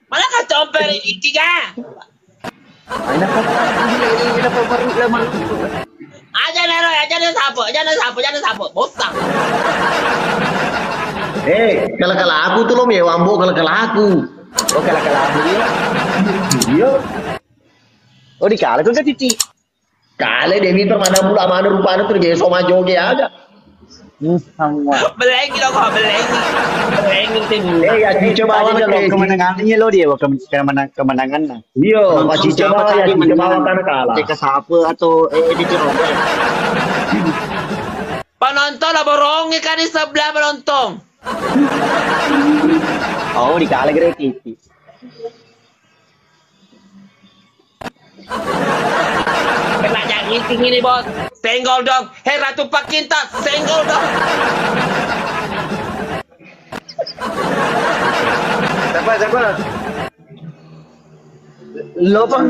Mana ka comper ini ka? Ay, napaparulamar. Aja na Roy, aja na sapo. Bosak. Kala-kala aku tuh lo mewambo kala-kala aku. Oh, kala-kala aku dia. Iya. Oh, dikala tuh kan Titi. Kale Dewi mana pula mana rupanya tuh kayak sama joge aja. Sama. Belengi lo kok, belengi tin. Ya cica bawa Tadi lo kemenangannya lo dia, kemenangan nah. Iya, Pak cica bawa ya cica bawa kan kalah. Cek siapa atau di Robert. Penonton lah borongi kan di sebelah penonton. Oh, dikala gara Titi. Kena jangan tinggi nih bos. Senggol dong. Hei Ratu Pakinta, senggol dong. Siapa? Lo Pak.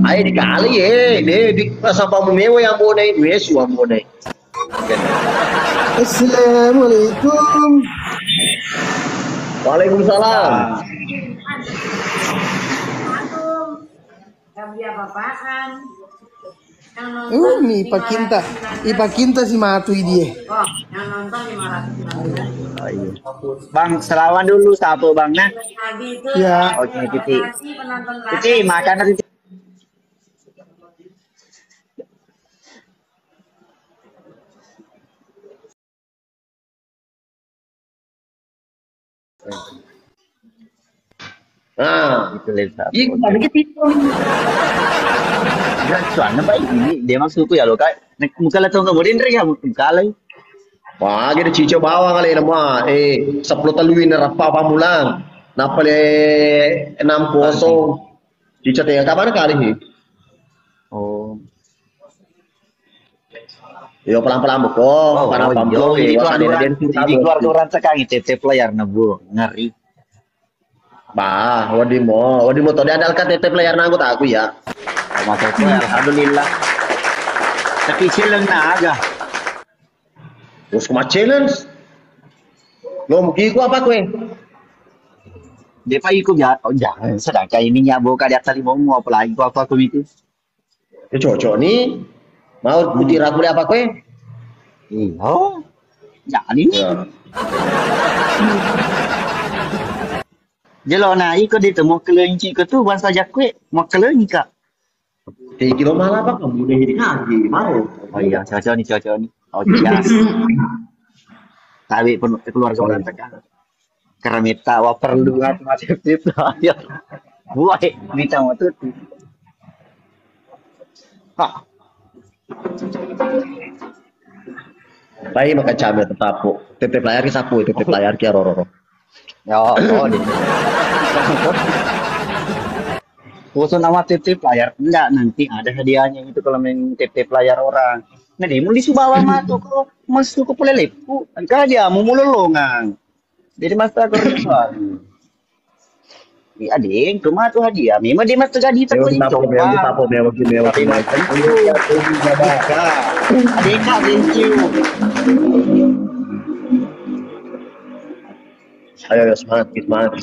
Ayo dikali ya, di sampai memewa yang mau naik, Yesus yang mau naik. Assalamualaikum. Waalaikumsalam. Nih Pak Kinta si matui dia. Oh, yang nonton 500. Bang, selawan dulu siapa Bang nah? Ya. Oke, Titi. Titi, makan Titi. Nah, Itu lihat. iya lagi gitu. Enggak, soalnya baik ini dia maksudku ya lo kak. Muka lah tuh nggak boleh ya muka lah. Wah, gitu cica bawa kali nama. 10 taluin rapa pamulang. Napa le 6-0. Cica teh kapan kali ini? Oh. Yo pelan-pelan buko. Para pamlo itu di keluar orang sekarang itu player nebu ngeri. Bah, wadimo tadi andalkan TT player nanggut aku ya. Maksudku alhamdulillah. Tapi challenge na aga. Terus kuma challenge. Lo mugi ku apa kue? Dia pa ikut ya, oh jangan sedangkan ini nyabo ka di atas lima mau apalagi ku apa itu. Ya cocok nih. Mau putih ragu apa kue? Iya. Jangan ini. Ya. Jelo na iko dito mo kelenci ko tu bangsa jakwe mo kelenci ka. Kayak kilo malah apa kamu udah jadi kaki mau? Oh iya, cocok nih. Oh iya. Tapi pun keluarga orang tekan. Karena minta wa perlu macam itu ya. Buat minta mau tuh. Hah. Baik makan cabai tetap po. Tetep layar ki sapu, tetep layar ki roro. Ya, oh deh. Khusus nama titip layar enggak nanti ada hadiahnya itu kalau main titip layar orang. Nah dia mau disubawa matu kok masuk ke pelelepu. Kan dia mau mulolongan. Jadi masa kerusuhan. Iya deh, cuma tuh hadiah. Memang dia masa jadi terus coba. Tapo mewah. Tapi macam itu ya tuh ada. Adeka thank you. Ayo semangat semangat.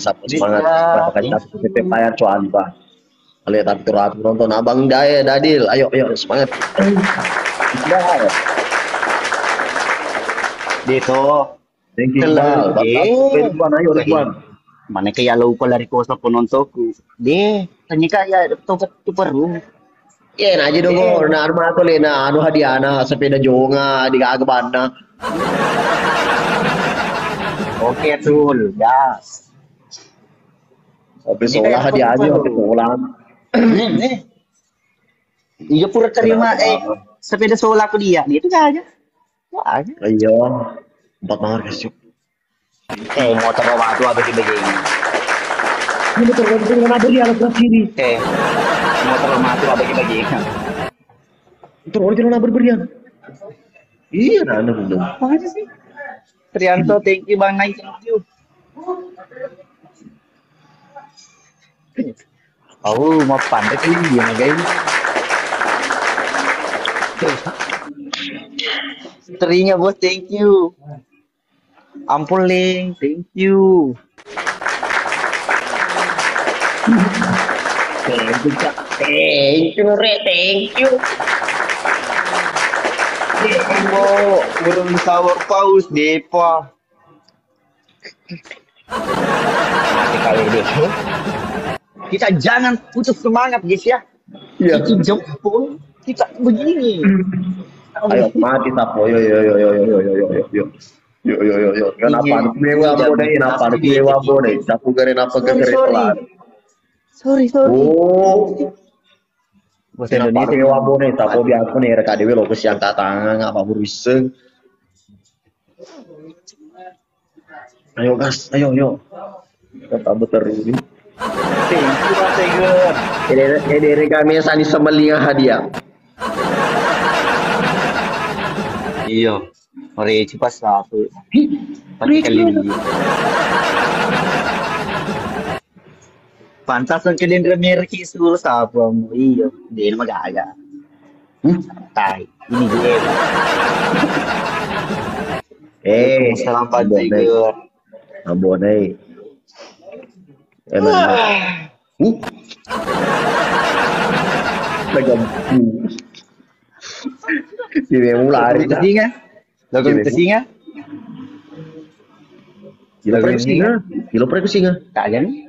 Pakai satu tetep layar cuan bah. Lihat atur nonton abang Dadil. Ayo semangat. Dito. Thank you Bal. Ridwan ayo Ridwan. Mana kaya lupa lari kosa penontonku. Deh, tanya kaya tobat tu perlu. Yan aja dong na arma ko le na ano hadiana sepeda jonga di kagabana. Oke tul, gas. Habis olah hadiah aja habis olah. Iya pura terima sepeda solar aku dia. Itu aja. Wah aja. Iya. 4 mahar guys yuk. Motor rumah tu apa begini. Ini motor dengan ada di alas kiri. Motor rumah tu apa begini. Motor original berberian. Iya nah belum. Apa aja sih? Trianto, thank you Bang Nai, thank you. Oh, mau pandai kali dia guys. Terinya bos, thank you. Ampun, Ling. Thank you. Thank you, Cak. Thank you, Re. Thank you. Mau burung sahur paus depa. Mati kali deh. Kita jangan putus semangat, guys ya. Iya. Iki jempol kita begini. Ayo mati tapo. Yo yo yo yo yo yo yo yo yo yo. Yo yo yo yo. Kenapa dewa bodai? Kenapa dewa bodai? Sapu gare napa gare telat. Sorry. Oh. Bahasa Kenapa Indonesia. dewa bodai? Tapo biasa nih reka dewe lo kesiang tatang apa buriseng. Ayo gas, ayo yo. Kata beter ini. Thank you, Mas Tiger. Ini kami sani semelinga hadiah. Iya. Mari cepat satu. Pati kali ini. Pantas ang kalendra merki suruh siapa mo. Iya. Di naman gaga. Tai. Ini gue. Salam Pak Tiger. Abonai. Emang. Lagam. Ini mulai. Singa. Lagu itu singa. Gila pre singa. Gila pre singa. Kalian?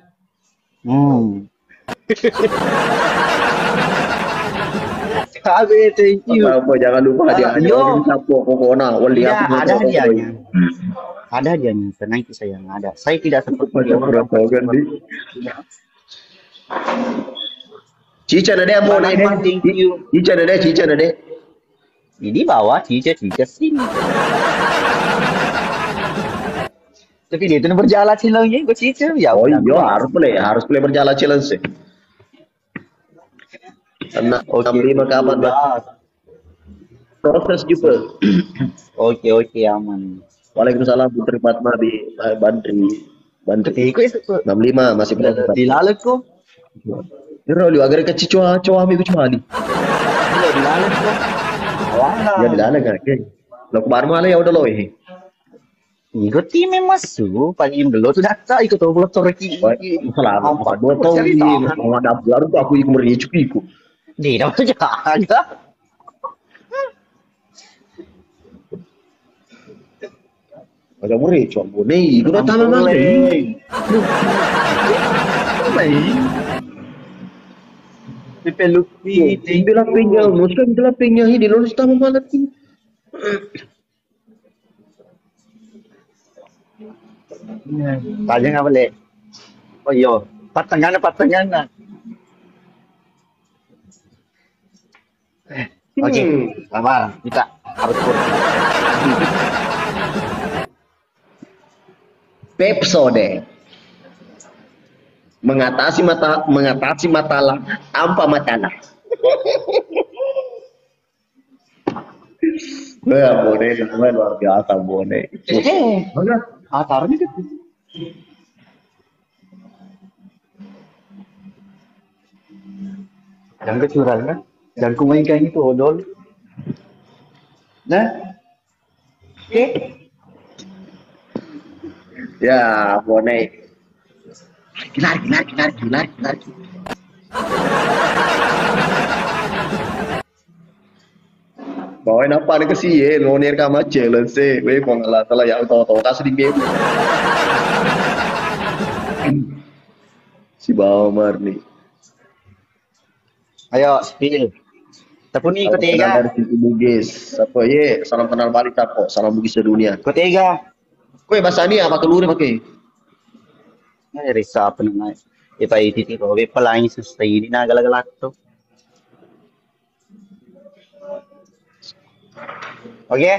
Kabe, thank you. Apa jangan lupa hadiah Yo. sapo kokona. Wali Ya, aku ada hadiahnya. Ada hadiahnya. Tenang itu sayang, ada. Saya tidak seperti orang. Cica nade mau nade. Thank you. Cica nade. Ini bawa cica sini. Tapi dia itu berjalan silangnya, gue cica ya. Oh udah. iya harus boleh berjalan challenge. Karena lima kapan proses juga. Oke, aman. Waalaikumsalam Putri Fatma di Bandri. Ketika itu 65 masih berada. dilalet kok. Iro lu agar kecil coa mi kecuali. Dilalet kok. Ya dilalet kan. Lo kemarin malah ya udah lo eh. Ikut tim masuk, pagi gelo tuh data ikut obrol torki. Salam. Dua tahun ini mau ada baru tuh aku ikut mericu ikut. Di dapat jaga. Ada mericu abone ikut datang mana? Dipeluki, Bila pinjau, muskan bila pinjau di lulus tamu malam ini. Tanya nggak boleh. Oh iya, patengan. Oke, sabar, kita harus kurang. Pepsode mengatasi masalah tanpa masalah. Wah, Bone, luar biasa Bone. Atarnya gitu. Jangan kecurangan, jangan kumainkan itu odol. Nah, oke. Ya, Bone. Lari. Bawain apa nih kesih ya, ngonir kama challenge sih, weh pengalah telah ya tahu kasih di game. Si bawa Marni. Ayo, spill. Tepuni ketiga. Dari situ Bugis. Apa ye? Salam kenal balik tapo. Salam Bugis sedunia. Ketiga. Kowe bahasa ini apa telur pakai? Nah, risa apa namanya? Ipa itu kowe pelain susah ini na galak tuh. Oke.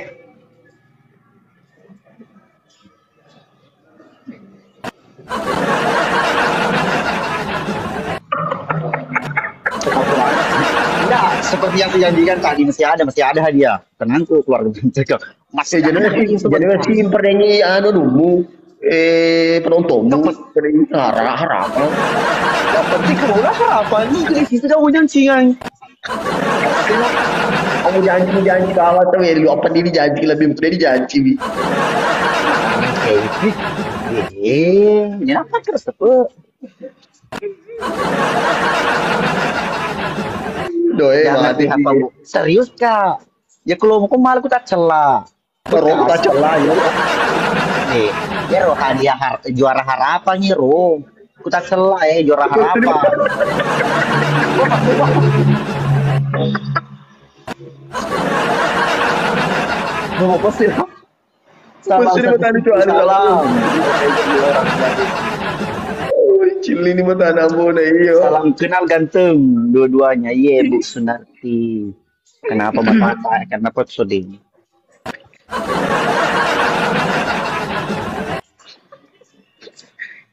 Enggak, seperti yang dijanjikan tadi masih ada hadiah. Tenang tuh keluarga mencegah. Masih Jadi perdengi anu nunggu penontonmu perdengi harapan. dapat dikelola harapan nih itu sudah hujan cingan. Kamu janji bahwa tuh ya lu apa ini janji lebih betul ini janji. Kenapa terus tuh? Doi Jangan mati apa bu? Serius kak? Ya kalau mau malah aku tak celah. Rom tak celah ya. Nih, ya roh hadiah juara harapan nih roh. Aku tak celah ya juara harapan. Mau pasti. Pasti dia tadi cuy salam. Oh, cili ni mata namo na iyo. Salam kenal ganteng dua-duanya. Iya Bu Sunarti. Kenapa mata? Kenapa sedih?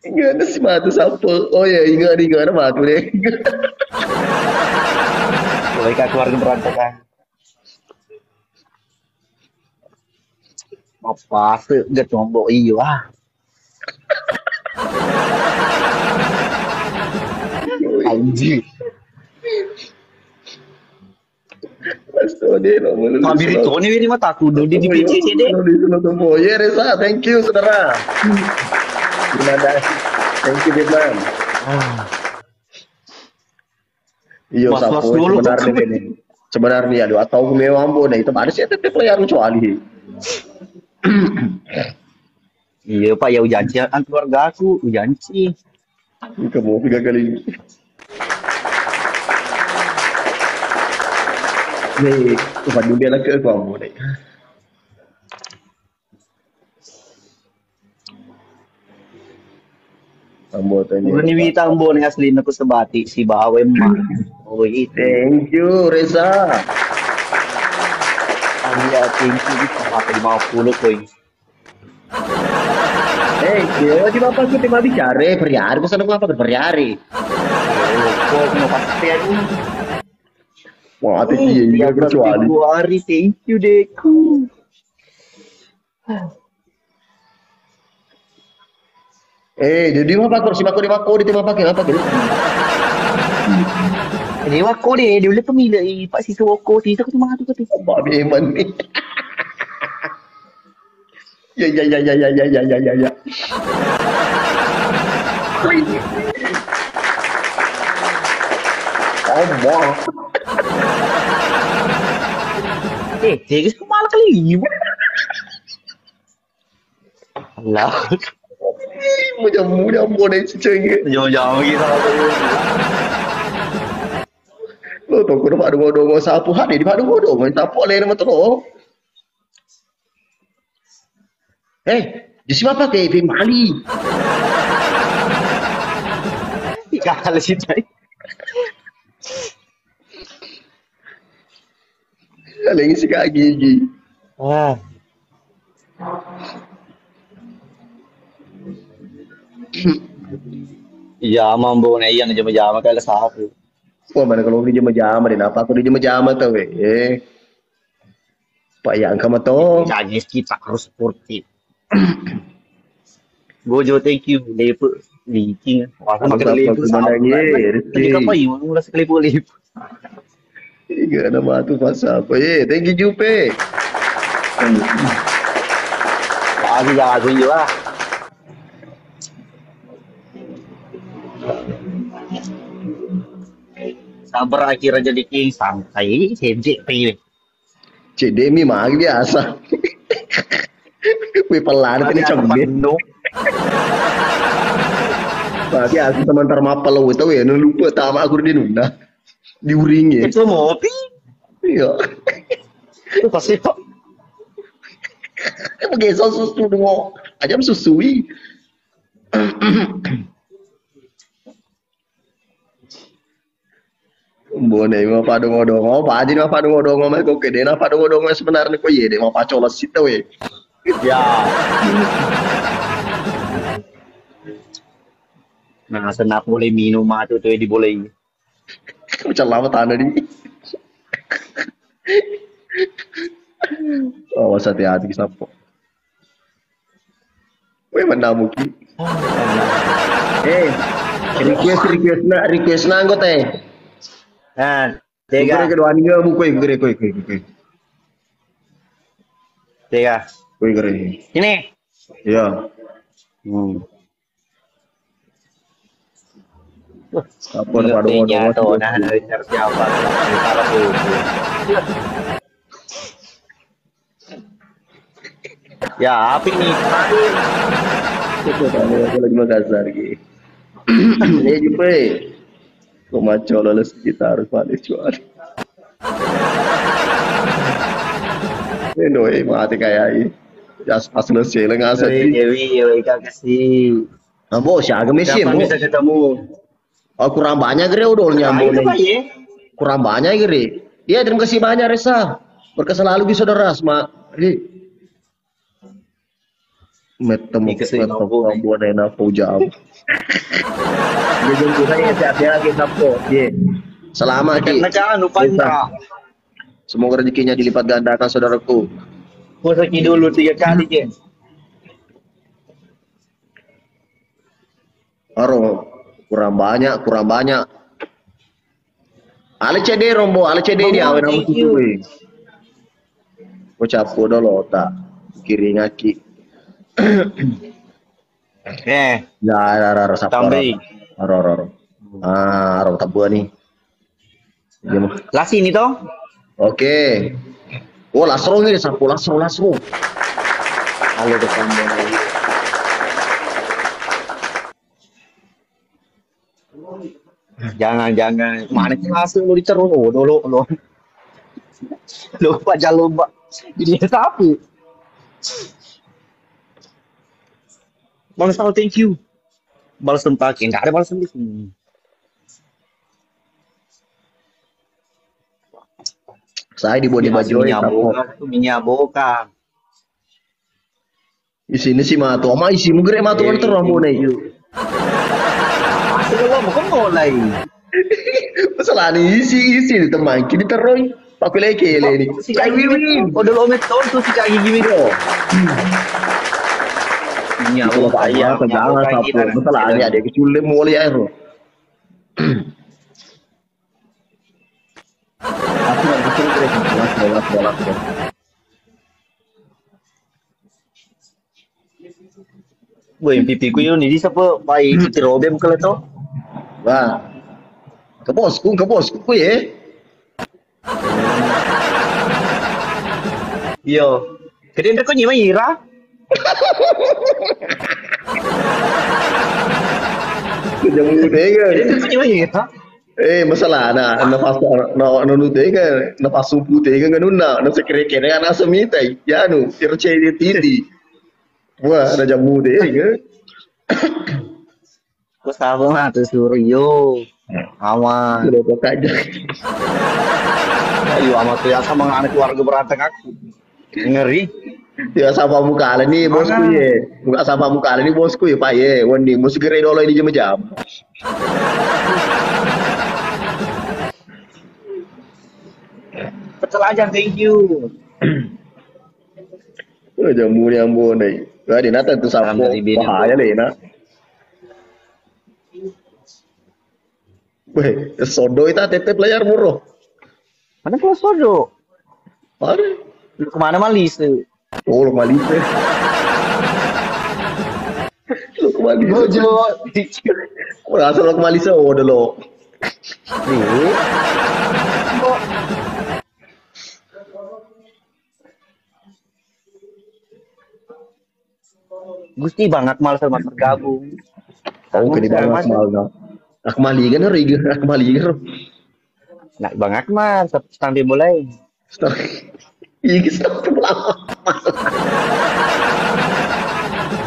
Ingat ada si matu siapa? Oh ya ingat ada matu deh. Mereka keluarga berantakan. Apa sih? Gak combok iyo ah. Anjir. Pasto deh no mulu. Kabir itu ini mah takut di PCC deh. Ya Reza, thank you saudara. Terima kasih. Thank you Bang. Iya sapo sebenarnya ini. Sebenarnya aduh atau mewah ambo nah itu ada sih tetep layar kecuali. Iya Pak ya ujanci kan keluarga aku ujanci. Kamu 3 kali. Nih, bukan dia lagi ke kamu nih. Ambo tanya. Ini wita ambo nih asli aku sebati si bawe mah. Oh itu. Thank you Reza. Iya tinggi itu apa 50 koin. Yo di bapak kita mau bicara berhari, pesan apa berhari? Kok mau pasti aku. Wah, iya kecuali. Februari, thank you Deku. Jadi apa kursi mako di mako di tema pakai apa gitu? Ini wako deh, dia boleh pemilih Pak Sisu Wako, Sisu aku cuma tu. Pak Beman nih. Ya. Oh, Jadi aku malah kali 5. Allah. Mudah boleh cengeng. Jauh-jauh gitu. Lo tau kau dapat dongo sapu hari di padu dongo sapu oleh nama tu. Di sini apa ke Mali? Kalau sih cai. Kalau ini sih kaki gigi. Iya, mambo na iyan jama-jama kaya sapu. Wah, mana kalau di jama-jama din apa aku di jama-jama tuh Pak yang kamu to. Jadi kita harus sportif. Gojo thank you lepo leaking. Wah, makan lepo sama lagi. Tadi apa yun? Mula sa lepo. Iga na matu pas apa thank you Jupe. Lagi jago yo ah. Sabar akhirnya jadi king santai CJP. CDMI mah biasa. Kue pelan ini cembe. Tapi aku sementara mapal lo tahu ya, lupa tama aku di nuna. Diuringi. Itu mopi. Iya. Itu pasti kok. Pakai susu dong. Ajam susui. Boleh, mau padu ngodong, apa aja nih padu ngodong, mau kau kede, nah padu ngodong sebenarnya kau deh, mau pacolas situ Ya. Nah, senap boleh minum matu tuh di boleh. Macam lama tanah nih. Oh, hati-hati sapo. Weh mana mungkin? Request na anggota Nah, tiga. Kedua ni dia buku kue. Tiga. Kue. Ini. Iya. Hmm. Apa pada Ngertinya tuh, ngomong nah dari siapa? Salah tuh. Ya, api nih terakhir. Aku lagi Makassar lagi. Ini juga. Kok maco lolos kita harus balik cuan. Ini mati kayak ini. Ya pas selesai lah ngasih. Dewi, kagak sih. Nah, bos, ya agak mesin, Kapan bos. bisa ketemu? Oh, kurang banyak gede udah nyambung Itu Pak nih. ya? Kurang banyak gede. Iya, terima kasih banyak Resa. Berkesan lalu bisa deras, mak. Metem buat enak jauh. Dia jemput saya siap lagi sabtu. Ye. Selamat Ki. Nekan lupa enggak. Semoga rezekinya dilipat gandakan saudaraku. Posaki dulu 3 kali, Jen. Aro, kurang banyak. Ale CD rombo, ale CD dia awe nama tutu we. Ucap ko dolo tak kiri ngaki. Ya, sapa. Tambahin. Aro. Ah, aro tak buat nih. Dia mah. Lasi ini toh? Oke. Oh, lasro ini sapu lasro. Halo depan lagi. Jangan. Mana sih hasil lu diterus? Oh, dulu. Lupa jalan lomba. Jadi sapi. Bang Sal, thank you. Balas tempat, enggak ada balasan di sini. Saya di body baju Minyak boka. Di sini sih matu, ama isi mugre matu kan terus mau nih. Masih lo bukan mulai. Masalah nih isi di teman kini terus pakai lagi ini. Si kayak gini. Udah lo meton tuh si kayak gini tuh. Minyak boka ya, jangan sapu. Masalah ini ada kecuali mulai air. Boy, pipi ko yun, hindi sa po, may itirobem ka lang to. Wah, ke bosku ku ya. Yo, kaya ko niya mahira. Jangan tega. Kaya ko niya mahira. Masalah nafas nu tega, nafas supu tega ganun na sekere-kere na sa mitay. Yano, irche di titi. Wah, ada jamu tega. Ko sabi nga, to Suryo. Aman. Sudah kok aja. Ayo, amat tuh ya sa mga anak keluarga berantak aku. Ngeri. Ya sama muka ala nih bosku ya. Muka sama muka ala nih bosku ya Pak ya. Wandi mesti kira dolo ini jam-jam. Betul aja, thank you. Jamu yang bonai. Gadi nata tu sapo. Bahaya deh na. Weh, sodo itu tetep layar murah. Mana pula sodo? Ada. Lu kemana malis tuh? Oh, lu Malaysia. Lu ke Malaysia. Bojo. Merasa lu ke Malaysia, oh dulu. Gusti banget mal sama tergabung. Oh, kini banget mal na. Akmaligan na rig, akmaligan. Nak banget mal, sampai boleh. Iya, stop lama.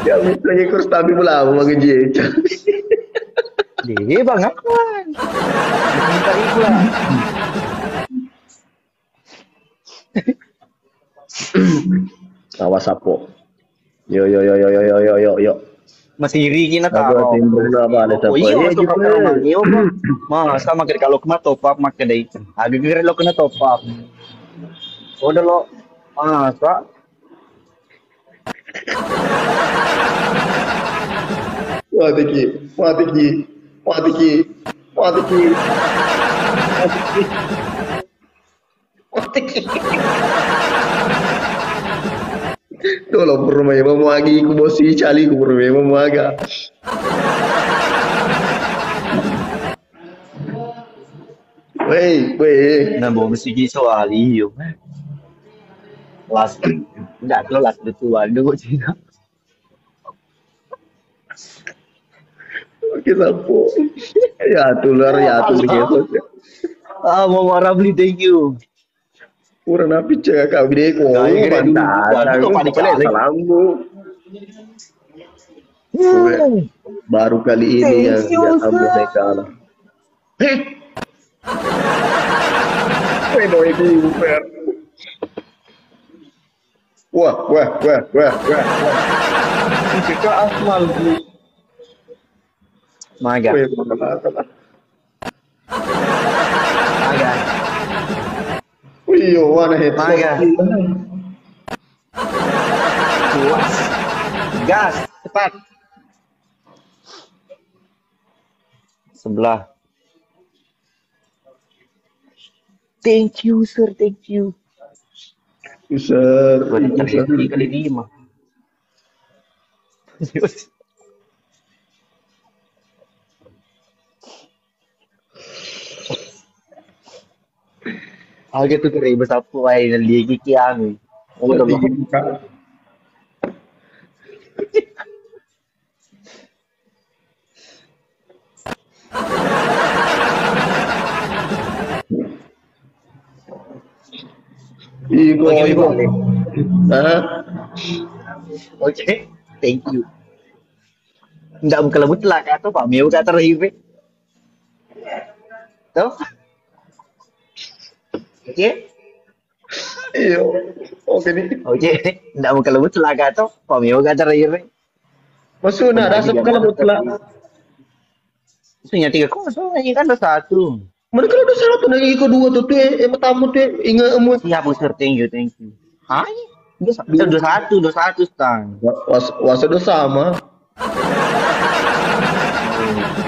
Ya, misalnya kurus tapi lama mengejeja. Iya banget mal. Minta itu lah. Awas sapo. Yo. Masih iri na Ako tao. timbang na ba sa Oh iya, masuk ke rumah. Iya, Bang. Mas, sama kira kalau kena top up mak kedai. Agak kira lo kena top up. Udah lo. Masa? Mati ki. Tolo problema mo agi ko bosi chali ko problema mo aga. Wey. Na bom sige soal iyo. Last enggak lo last tua dulu Cina. Oke sapo. Ya tular ya tular gitu. Ah mau marah beli thank you. Pura napi cek kau bide ko. Gaya gede dulu. Mantap. Waduh, panik Pala kali. salamu. Baru kali ini yang Thank you, ya tamu sir. saya kalah. Bueno, ini Uber. Wah. Kita asmal beli. Maga. Weh, kalah. Maga. Wih, mana headshot? Maga. Puas. Gas, cepat. Sebelah. Thank you, sir. Thank you. User. Gua dicari kali 5. Agak tuh kere besapu ay naligi kiyang. Ulo mo. Iko. Hah? Oke, thank you. Nggak buka lembut lah kata Pak Mio kata terakhir. Tuh. Oke. Iyo. Oke nih. Oke, nggak buka lembut lah kata Pak Mio kata terakhir. Masuk nak rasa kalau mutlak. Isunya 3-0, ini kan 1. Mereka udah satu lagi kedua tuh tamu tuh ingat emu. Siap, sir. Thank you, thank you. Hai. Udah 1 stang. Wasa udah sama.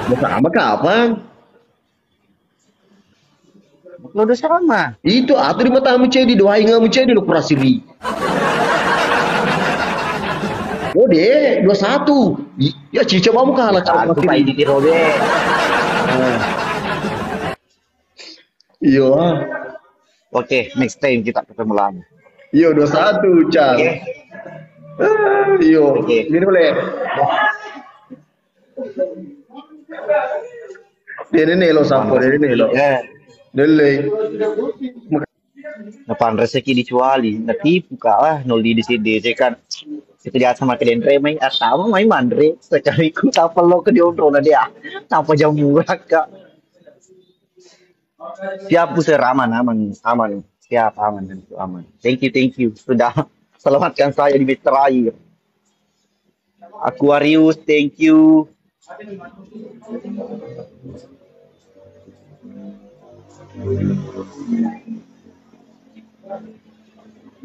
Udah sama kapan? Lo udah sama. Itu atau di mata kamu cedi doa ingat kamu cedi lo kurasiri. Oh deh 21. Ya cica kamu kalah cara Aku Pak Idi Tirobe. Iya. Oke, next time kita ketemu lagi. Iya 21, Cang. Oke. Iya. Oke. Ini boleh. Ini lo sapo, ini lo. Ya, Dele. depan rezeki dicuali. Natipu kah nol di sini kan. Itu jahat sama kalian remai atau main mandre sekali ku tak perlu ke diondro na dia. Tanpa jam murah kak. Siap Buser, aman. Siap, aman. Thank you. Sudah selamatkan saya di match terakhir. Aquarius, thank you.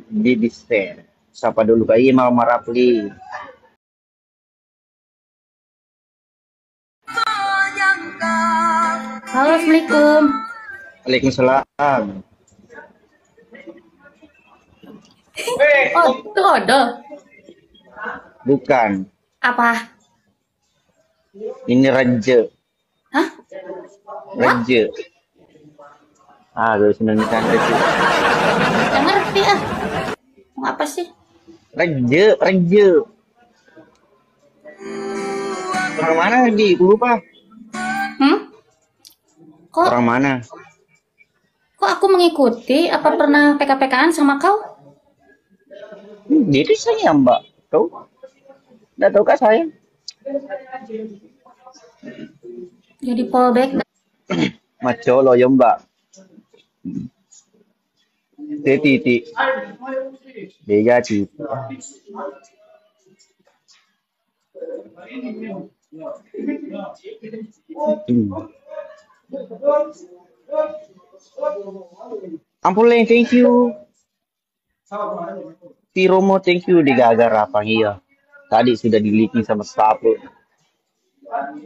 Di share. Siapa dulu Kak Ima Marapli? Halo, Assalamualaikum. Waalaikumsalam. Oh, itu odol. Bukan. Apa? Ini Raja. Hah? Raja. Aduh, sebenarnya kan Raja. Yang ngerti ah. Mau apa sih? Raja. Orang mana di? Lupa. Kok Orang mana? aku mengikuti? Apa pernah PK-PKan sama kau? Dia itu saya Mbak. Tahu? Nggak tahu kak saya? Jadi polback. Maco lo ya Mbak. Titik. Dia titik. Ampun Leng, thank you. Tiromo, thank you. Digagar apa iya? Tadi sudah diliki sama Sapo.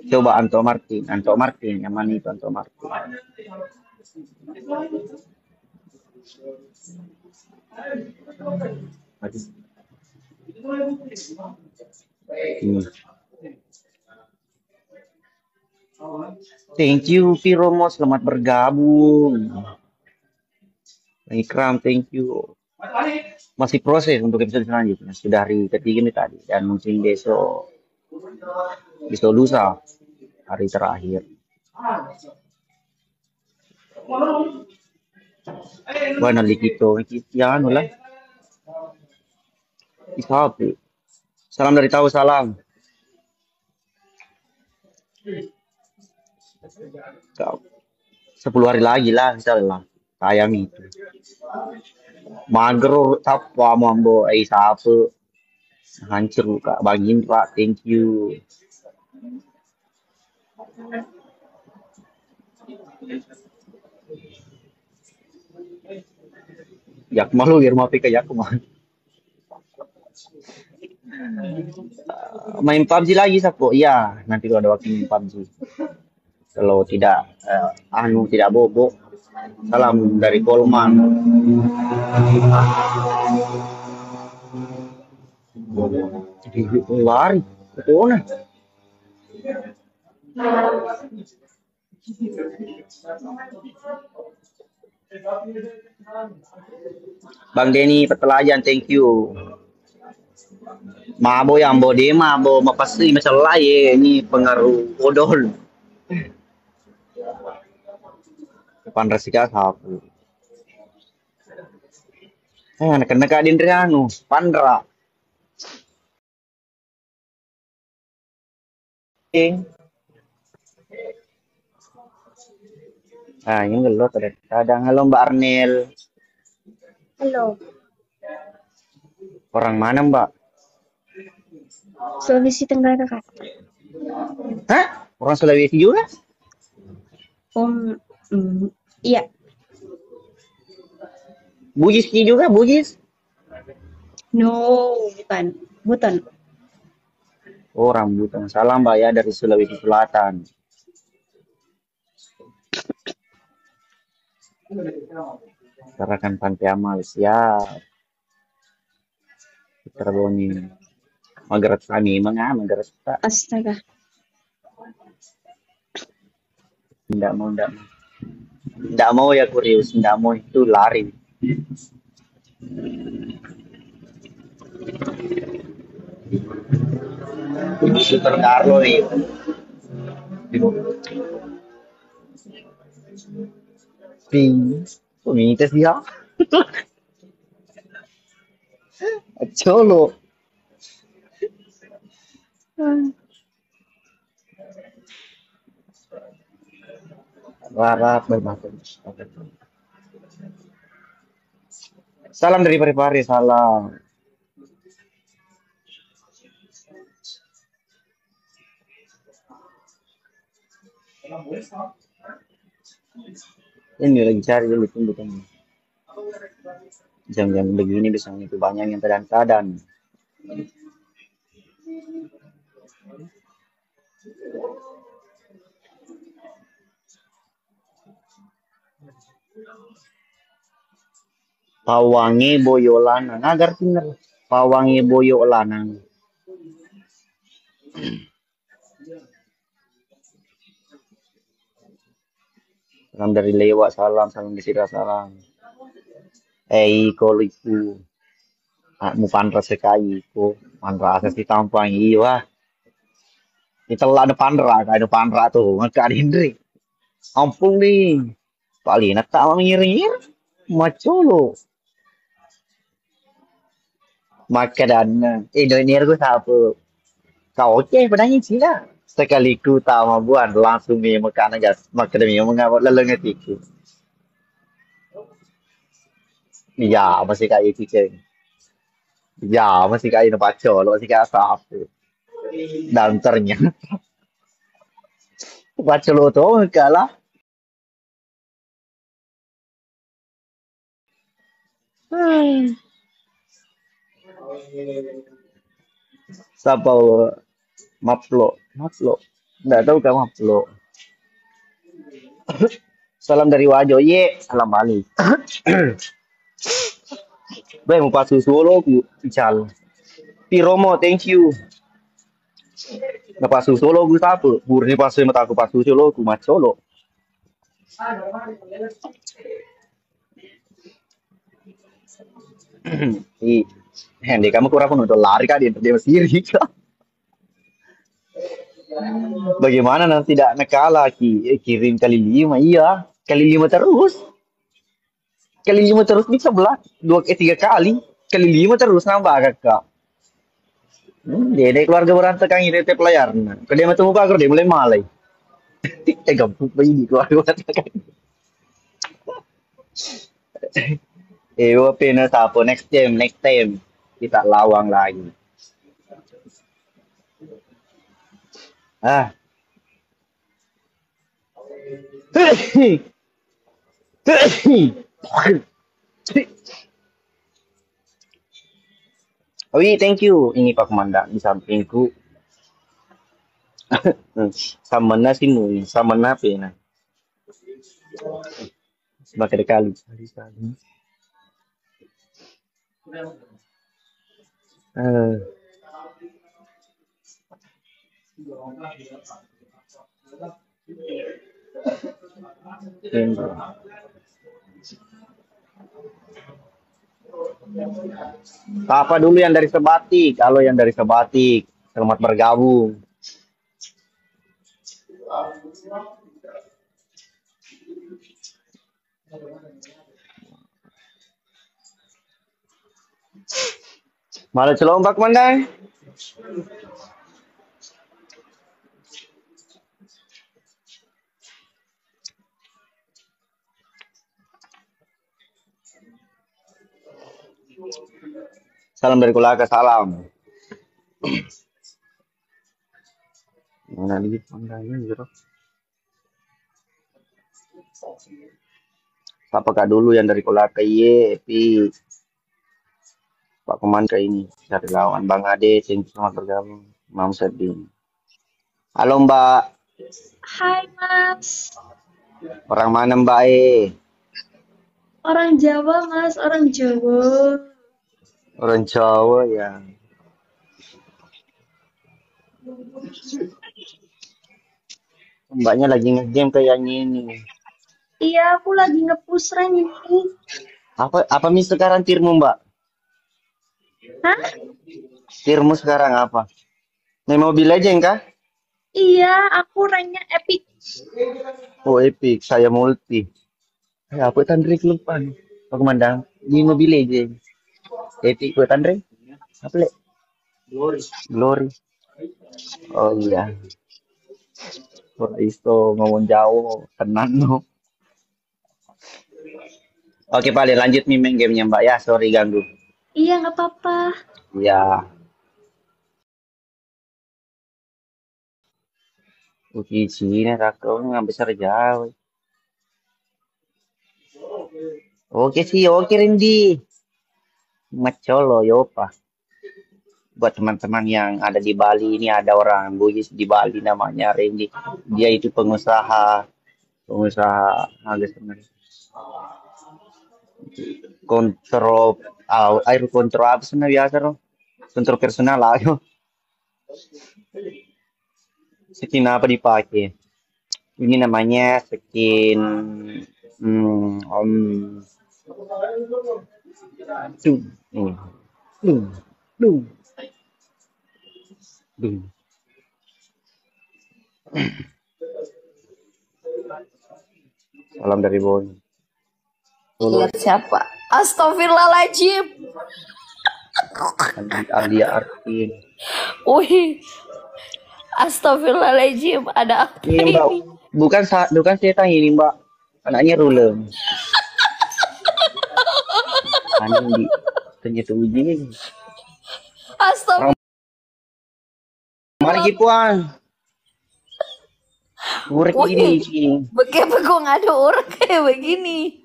Coba Anto Martin, yang mana itu Anto Martin? Aduh. Hmm. Thank you, Piromo. Selamat bergabung. Ikram, thank you. Masih proses untuk episode selanjutnya. Sudah hari ketiga nih tadi. Dan mungkin besok lusa, hari terakhir. Bueno, likito. Yan, wala. Isapi. Salam dari tahu, salam. 10 hari lagi lah, misalnya. Tayang itu. Mager, tapa, mambo, sapu. Hancur, Kak. Bagiin, Pak. Thank you. Yak malu, biar mapi ke yak mah. Main PUBG lagi, Sapo. Iya, nanti kalau ada waktu main PUBG. Kalau tidak, tidak bobo. Salam dari Kolman. Lari, betul nih. Bang Denny Petelajan, thank you. Mabo yang bode mabo mapasti masalah ya ini pengaruh odol. Depan resika sapu. Anak-anak adin rianu, pandra. Ini gelot ada. Kadang halo Mbak Arnel. Halo, Orang mana Mbak? Sulawesi Tenggara, Kak. Hah? Orang Sulawesi juga? Iya, Bugis juga, Bugis. no, bukan. Orang Buton. Salam Mbak ya dari Sulawesi Selatan. Tarakan Pantai Amal, siap. Terboni. Magarat kami, magarat tak. Astaga. Tidak mau ya kurius, tidak mau itu lari. Super Carlo nih. Komunitas dia. Cholo. Larat berbagai. Salam dari Parepare, salam. Ini lagi cari dulu tunggu. Jam-jam begini bisa itu banyak yang kadang-kadang. Pawangi boyo lanang, agar bener. Pawangi boyo lanang. Salam dari Lewa, salam di Sira, salam. Kalau itu mu pandra sekai ko pandra asasi tampang iya. Kita lah ada pandra tuh ngakak Indri. Ampun nih. Paling nak tak mengiring macolo. Maka dan Indonesia gue siapa? Kau oke padanya Cina. Sekali ku tahu buan langsung nih makan aja. Maka demi mengapa lelengit itu. Ya masih kayak kucing. Ya masih kayak paco, masih kayak sapi. Dan ternyata paco lo tuh kalah. Siapa Maplo? Nggak tahu kan Maplo. Salam dari Wajo, ye. Salam balik. Baik mau pas susu lo ku ical. Piromo, thank you. Napasu solo gue apa? Burni pasu mata aku pasu solo, ku mat solo. I, Hendy kamu kurang pun udah lari kan dia sendiri. Bagaimana nanti tidak nakala kirim kali 5 iya kali 5 terus bisa belah 2 3 kali 5 terus nambah kakak. Dede keluarga berantah kang ini tep layar. Kedai mata muka aku dia mulai malai. Gabut bayi di keluarga berantah kang. Pena sapo next time kita lawang lagi. Ah. Oi, thank you. Ini Pak Komandan di sampingku. Sama nasi mu, sama nape nah. Sebagai kali. Apa dulu yang dari Sebatik? Kalau yang dari Sebatik, selamat bergabung. Malah celombak Komandan. Salam dari Kulaka, salam. Mana di Komandannya gitu. Apakah dulu yang dari Kulaka Pi Pak Komandan ini dari lawan Bang Ade, selamat bergabung. Mam Sedin. Halo Mbak. Hai Mas. Orang mana Mbak Orang Jawa Mas, orang Jawa. Orang Jawa ya. Mbaknya lagi nge-game kayaknya ini. Iya, aku lagi nge-push rank ini. Apa sekarang tirmu Mbak? Hah? Tirmu sekarang apa? Main Mobile Legends kah? Iya, aku ranknya epic. Oh epic, saya multi. Apa Tandri kelupan? Pak Komandan di Mobile Legends. Epic buat Tandri? Apa le? Glory. Oh iya. Wah, itu ngomong jauh, tenang no. Oke, Pak, lanjut nih main gamenya Mbak ya. Sorry ganggu. Iya, nggak apa-apa. Ya. Oke, sini rakau nggak besar jauh. Oke sih, oke Randy. Macolo yopa. Buat teman-teman yang ada di Bali ini ada orang Bugis di Bali namanya Randy. Dia itu pengusaha agak sebenarnya. Kontrol air kontrol apa sih biasa loh? Kontrol personal lah yo. Skin apa dipakai? Ini namanya skin Salam dari Boy. Lihat siapa? Astagfirullahaladzim. Andi Artin. Wih. Astagfirullahaladzim. Ada apa Ini Mbak, ini? bukan setan ini Mbak. Anaknya Rulem. Anjing di ternyata uji. Astagfirullah. Mari kipuan. Urek ini. Bagaimana ada orang kayak begini?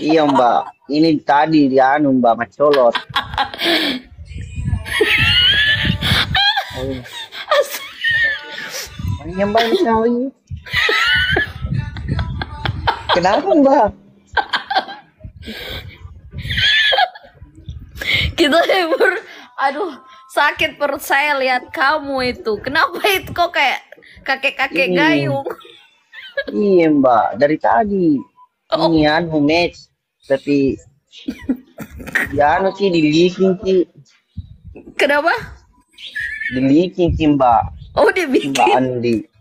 Iya Mbak. Ini tadi dia Mbak Macolot. Ini Mbak ini. Kenapa Mbak? Kita hibur. Aduh, Sakit perut saya lihat kamu itu. Kenapa itu kok kayak kakek-kakek gayung? Iya Mbak, dari tadi. Oh. Ini anu match, tapi ya anu sih diliking sih, Kenapa? diliking sih Mbak. Oh, dia bikin.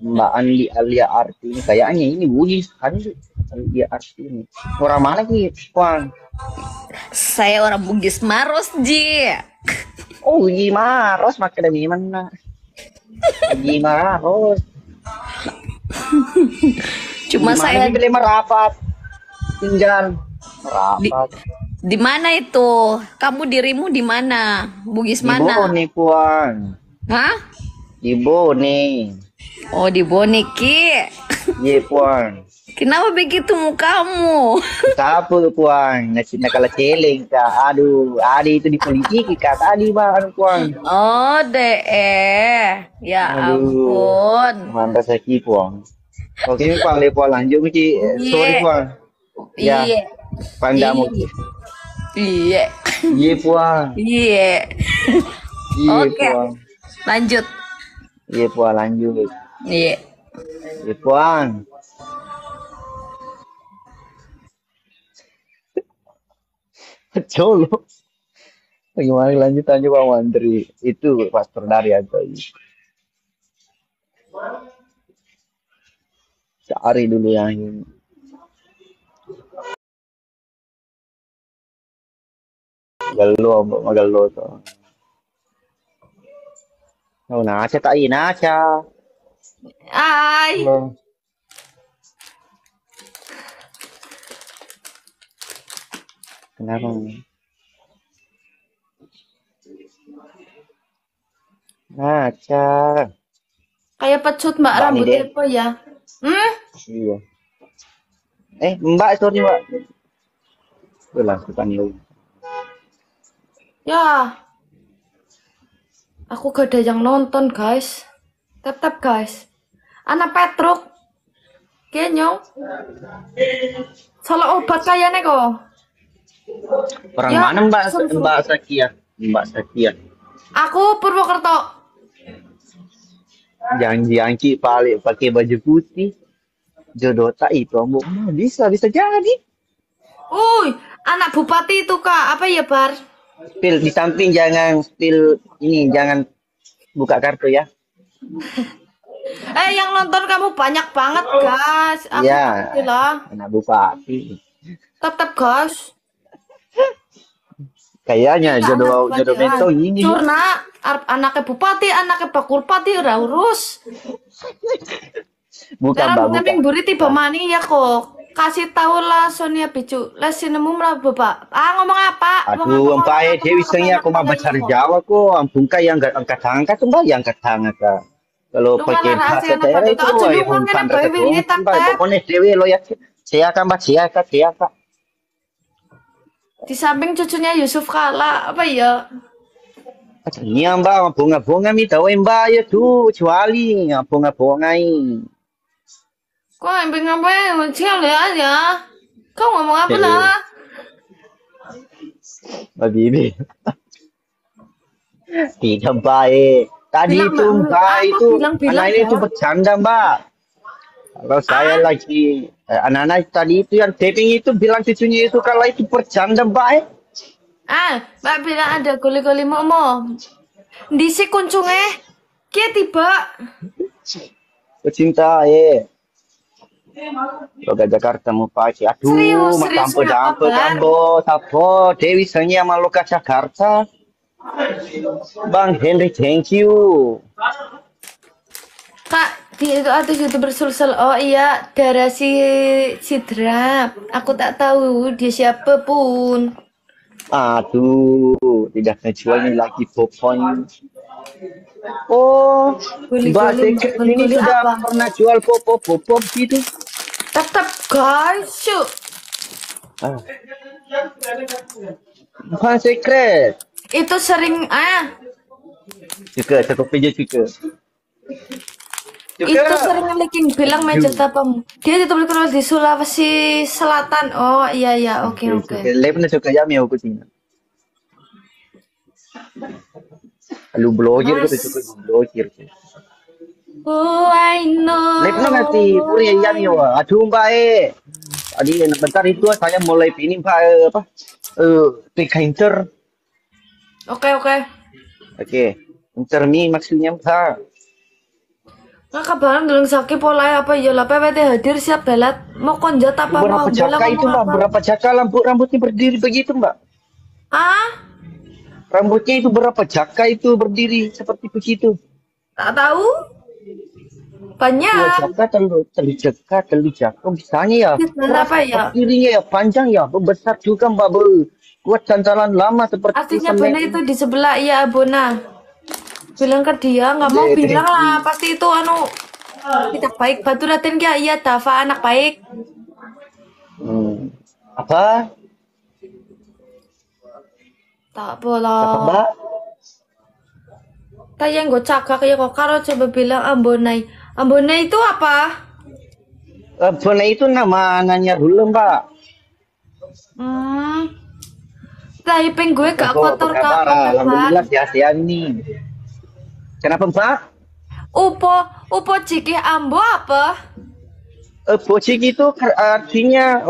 Mbak Andi Alia Arti ini kayaknya ini Wujis Andi Alia Arti ini. Orang mana sih, Bang? Saya orang Bugis Maros, Ji. Oh, Gimaros makan dari mana? Gimaros. Cuma saya beli merapat. Tinggal merapat. di mana itu? Kamu dirimu di mana? Bugis Di mana? Bone, Puan. Hah? Di Bone. Oh, di Boneki. Iya, Puan. Kenapa begitu mukamu? Siapa Puan? Nasi nakala celeng ka. Aduh, Adi itu di politik ka tadi Bang Puan. Oh, deh. Ya Aduh. ampun. Mantap sakit Puan. Oke, Puan, Puan lanjut Ci. Sorry Puan. Ya. Iya. Pandamu. Iya. Iya Puan. Iya. Iya Oke. Puan. Lanjut. Iya Puan lanjut. Iya. Iya Puan. Colo. Bagaimana lanjutannya Pak Mandri? Itu Pastor Daryanto. Cari dulu yang ini. Magalo to. Oh, Nacha tak Nacha. Ay. Halo. Kenapa? Nacha. Kayak pecut Mbak Mbak rambut nih, Dek. apa ya? Iya. Mbak, sorry Mbak. Ulah, bukan yuk. Ya. Aku gak ada yang nonton, guys. Tap-tap, guys. Anak Petruk. Kenyong. Salah obat kayaknya kok. Orang Ya, mana Mbak? sum-sum. Mbak Sakia. Mbak Sakia. Aku Purwokerto. Janji-janji pakai baju putih. Jodoh tak itu Mbak. Bisa jadi. Uy, anak bupati itu Kak. Apa ya, Bar? Spill di samping jangan spill ini, jangan buka kartu ya. Yang nonton kamu banyak banget, guys. Aku Iya. ngerti lah. Anak bupati. Tap-tap, guys. Kayaknya Iya, jodoh anak bupati, mentong ini. Curna, anaknya bupati, anaknya bakulpati, ora urus. Bukan Cara Mbak, mengambil bukan. buri tiba mani ya kok. Kasih tahu lah Sonia Bicu. Lesin nemu lah Bapak. Ngomong apa? Aduh, Mbak Dewi sengi aku mah bahasa Jawa kok. Ampun yang angkat angkat tuh Mbak, yang angkat angkat Kak. Kalau Lu pakai kan bahasa rahasia anak daerah Baduy. itu, Aja lu ya ngomongin bukan Baduy, rasa ini Mbak. tap-tap. Pokoknya Dewi lo ya, siakan Mbak, siakan. Di samping cucunya Yusuf Kala. Apa ya? Iya Mbak, bunga-bunga mi tahu Mbak ya tuh, kecuali bunga-bunga ini. Kok yang pengen apa ya? Siap aja. Kau ngomong apa lah? Mbak Bibi. Tidak baik. Tadi Bilang, itu Mbak, Mbak apa itu bilang, anak ya? itu bercanda Mbak. Kalau saya lagi anak-anak tadi itu yang taping itu bilang cucunya itu kalau itu bercanda Mbak. Mbak bilang ada goli-goli momo. Disi kuncungnya. Kia tiba. Pecinta Loga Jakarta mau pakai. Aduh, Serius, tampo. Sapo, Dewi Sanya sama Loga Jakarta. Bang Henry, thank you. Kak, dia itu artis youtuber Sulsel. Oh iya, darah si Drap. Aku tak tahu dia siapa pun. Aduh, tidak kecuali lagi popon. Oh, Mbak Secret ini guli sudah apa? pernah jual pop gitu. Tetap guys, yuk. Mbak Secret. Itu sering Juga, cukup aja juga. itu sering leaking bilang meja tapamu. Dia youtuber di Sulawesi Selatan. Oh iya, oke. Le pernah suka ya mi aku sini. Lu blogger Mas. gitu cukup blogger. Oh, I know. Live na nanti puri yan yo. Aduh bae. Tadi bentar itu saya mulai ini Pak apa? Painter. Oke, oke. Oke. Intermi maksudnya Pak. Nah, kabaran dulu sakit pola apa ya lah PWT hadir siap belat mau konjat apa Berapa mau jaka bilang itu ngomong Mbak? apa? Berapa jaka rambutnya berdiri begitu Mbak? Ah, Rambutnya itu berapa jaka itu berdiri seperti begitu? tak tahu. Dua Banyak. jaka, telu jaka, bisanya ya. Dan apa ya? Berdirinya ya panjang ya, besar juga Mbak Bu. Kuat cantalan lama seperti Artinya semen. benar itu di sebelah iya Abona. Bilang ke dia nggak mau Iya, bilang lah pasti itu anu kita baik batu latin ya iya Dava anak baik. Apa? Tak Apa boleh. Mbak? Tayang gue cakak ya kok karo coba bilang Ambonai. Ambonai itu apa? Bona itu namanya dulu Mbak. Typing gue gak Apa kotor kabar? kak. Alhamdulillah sehat nih. Kenapa Mbak? Upo ciki ambo apa? Bocik itu artinya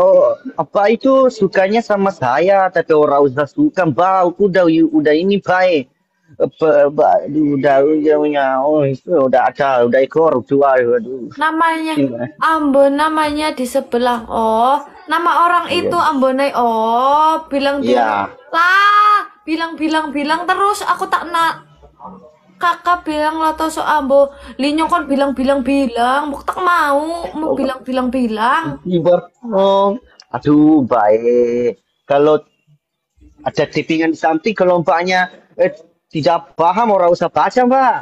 apa itu sukanya sama saya tapi orang usah suka Mbak. Aku udah ini baik. Udah ekor dua aduh. Namanya Gimana? Ambon namanya di sebelah. Oh, nama orang itu Ambonai. Oh, bilang dulu. Iya. Lah, bilang terus aku tak nak. Kakak bilang lah toh so ambo, Linyo kan bilang, mau tak mau bilang. Ibar. Aduh baik. Kalau ada tippingan di samping kalau mbaknya tidak paham orang usah baca Mbak.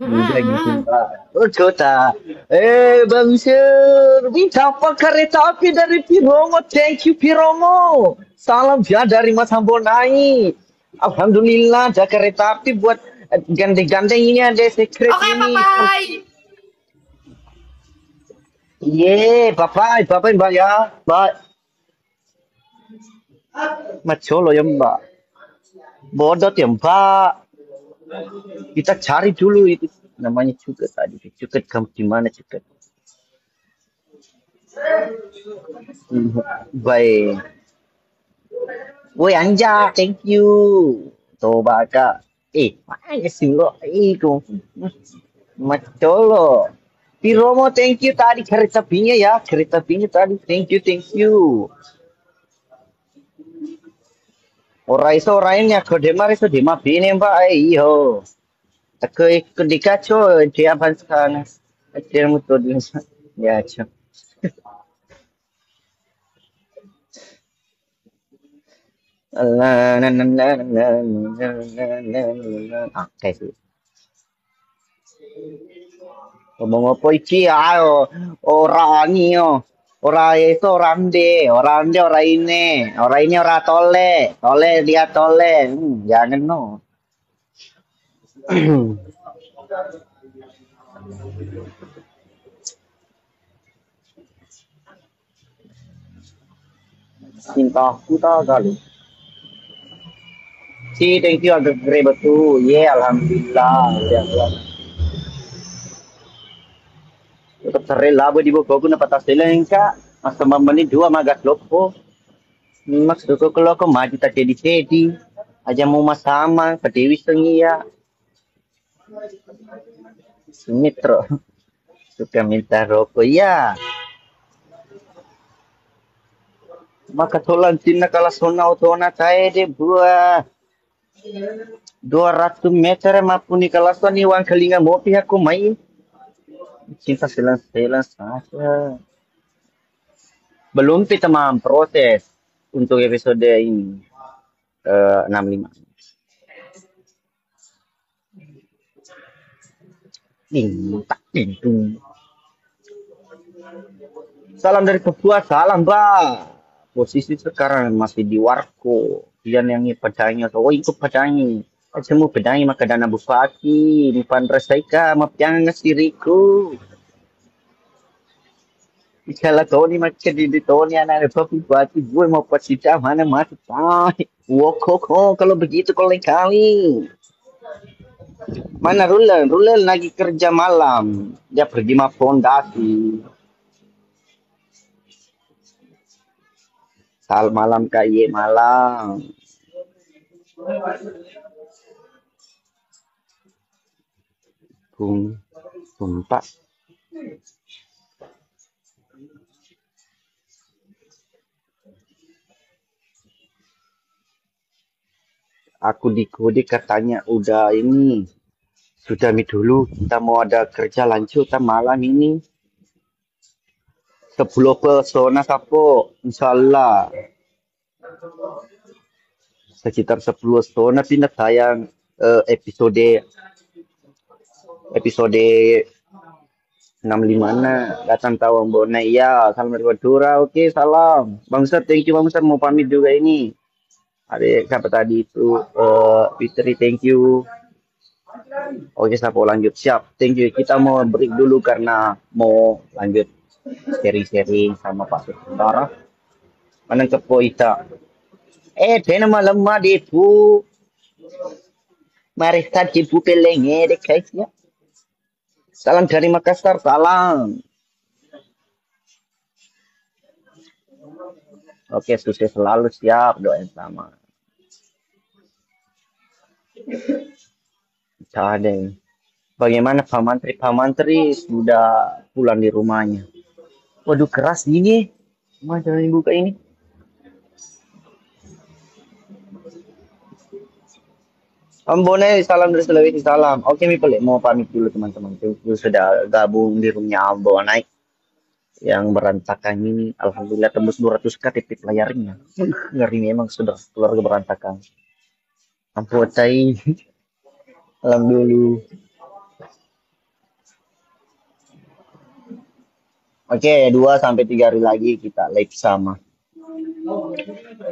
Udah gitu Mbak. Kota. Bang Sir, minta apa kereta api dari Piromo? Thank you Piromo. Salam ya dari Mas Hambonai. Alhamdulillah ada kereta api buat gandeng-gandeng ini ada secret Oke, ini. bye. Iya, bye Mbak ya. Bye. Macolo ya Mbak. Bodot ya Mbak. Kita cari dulu itu namanya cuket tadi. Cuket kamu di mana cuket? Baik. Woi Anja, thank you. Coba Kak. Mana sih lo? Itu. Macolo. Piromo, thank you tadi kereta apinya ya. Kereta apinya tadi. Thank you. Orang kodemar iso di mapine Mbak. Iyo. Aku ikut dikaco dia avanzkan. Dia mutu ya, cok. Oke sih. Ngomong apa iki ayo orang ini yo. Ora itu orang ini. Orang ini ora tole. Tole dia tole. Jangan no. Cintaku tak kali. Si, thank you agak gede betul. Alhamdulillah. Ya, tetap serela di bawah aku dapat hasilnya enggak. Masa mamani dua magas lopo. Maksud ko kalau aku maju tak jadi. Aja mau sama Dewi Sengia. Sumitro. Suka minta rokok ya. Maka tolan Cina kalau sona otona saya deh buah 200 meter maupun di kalasan ni uang kelinga mau pihak aku main cinta selang saja belum tamam proses untuk episode ini 65 tak pintu salam dari Papua salam Mbak posisi sekarang masih di Warko. Yang padanya, ikut padanya. Semua padanya maka dana bupati, Pan Rasaika, mapiang ngasiriku. Kalau Tony macam di Tony anak bupati, gue mau pasita mana mati. Wokok kalau begitu kalau kali. Mana Rulen? Rulen lagi kerja malam. Dia pergi mah fondasi. Sal malam kaye malam. Sumpah. Aku di kode katanya udah ini. Sudah mi dulu. Kita mau ada kerja lanjut kita malam ini. 10 persona kapo. Insyaallah. Sekitar 10 persona pindah tayang episode 65 na datang tahu Mbona iya salam dari Madura oke salam Bang Ustaz thank you Bang Ustaz mau pamit juga ini ada siapa tadi itu Fitri thank you oke saya mau lanjut siap thank you kita mau break dulu karena mau lanjut sharing-sharing sama Pak Saudara mana ke Poita pena malam depu mari tadi bu pelenge dek ya. Salam dari Makassar, salam. Oke, sukses selalu siap doa sama. Ada. Bagaimana Pak Mantri? Pak Mantri sudah pulang di rumahnya. Waduh keras gini. Macam buka ini. Ambone salam dari Sulawesi salam. Oke mi pelek mau pamit dulu teman-teman. Sudah gabung di roomnya Ambo naik yang berantakan ini. Alhamdulillah tembus 200 KTP layarnya. Ngeri memang sudah keluarga berantakan. Ampun cai. Salam dulu. Oke, 2 sampai 3 hari lagi kita live sama.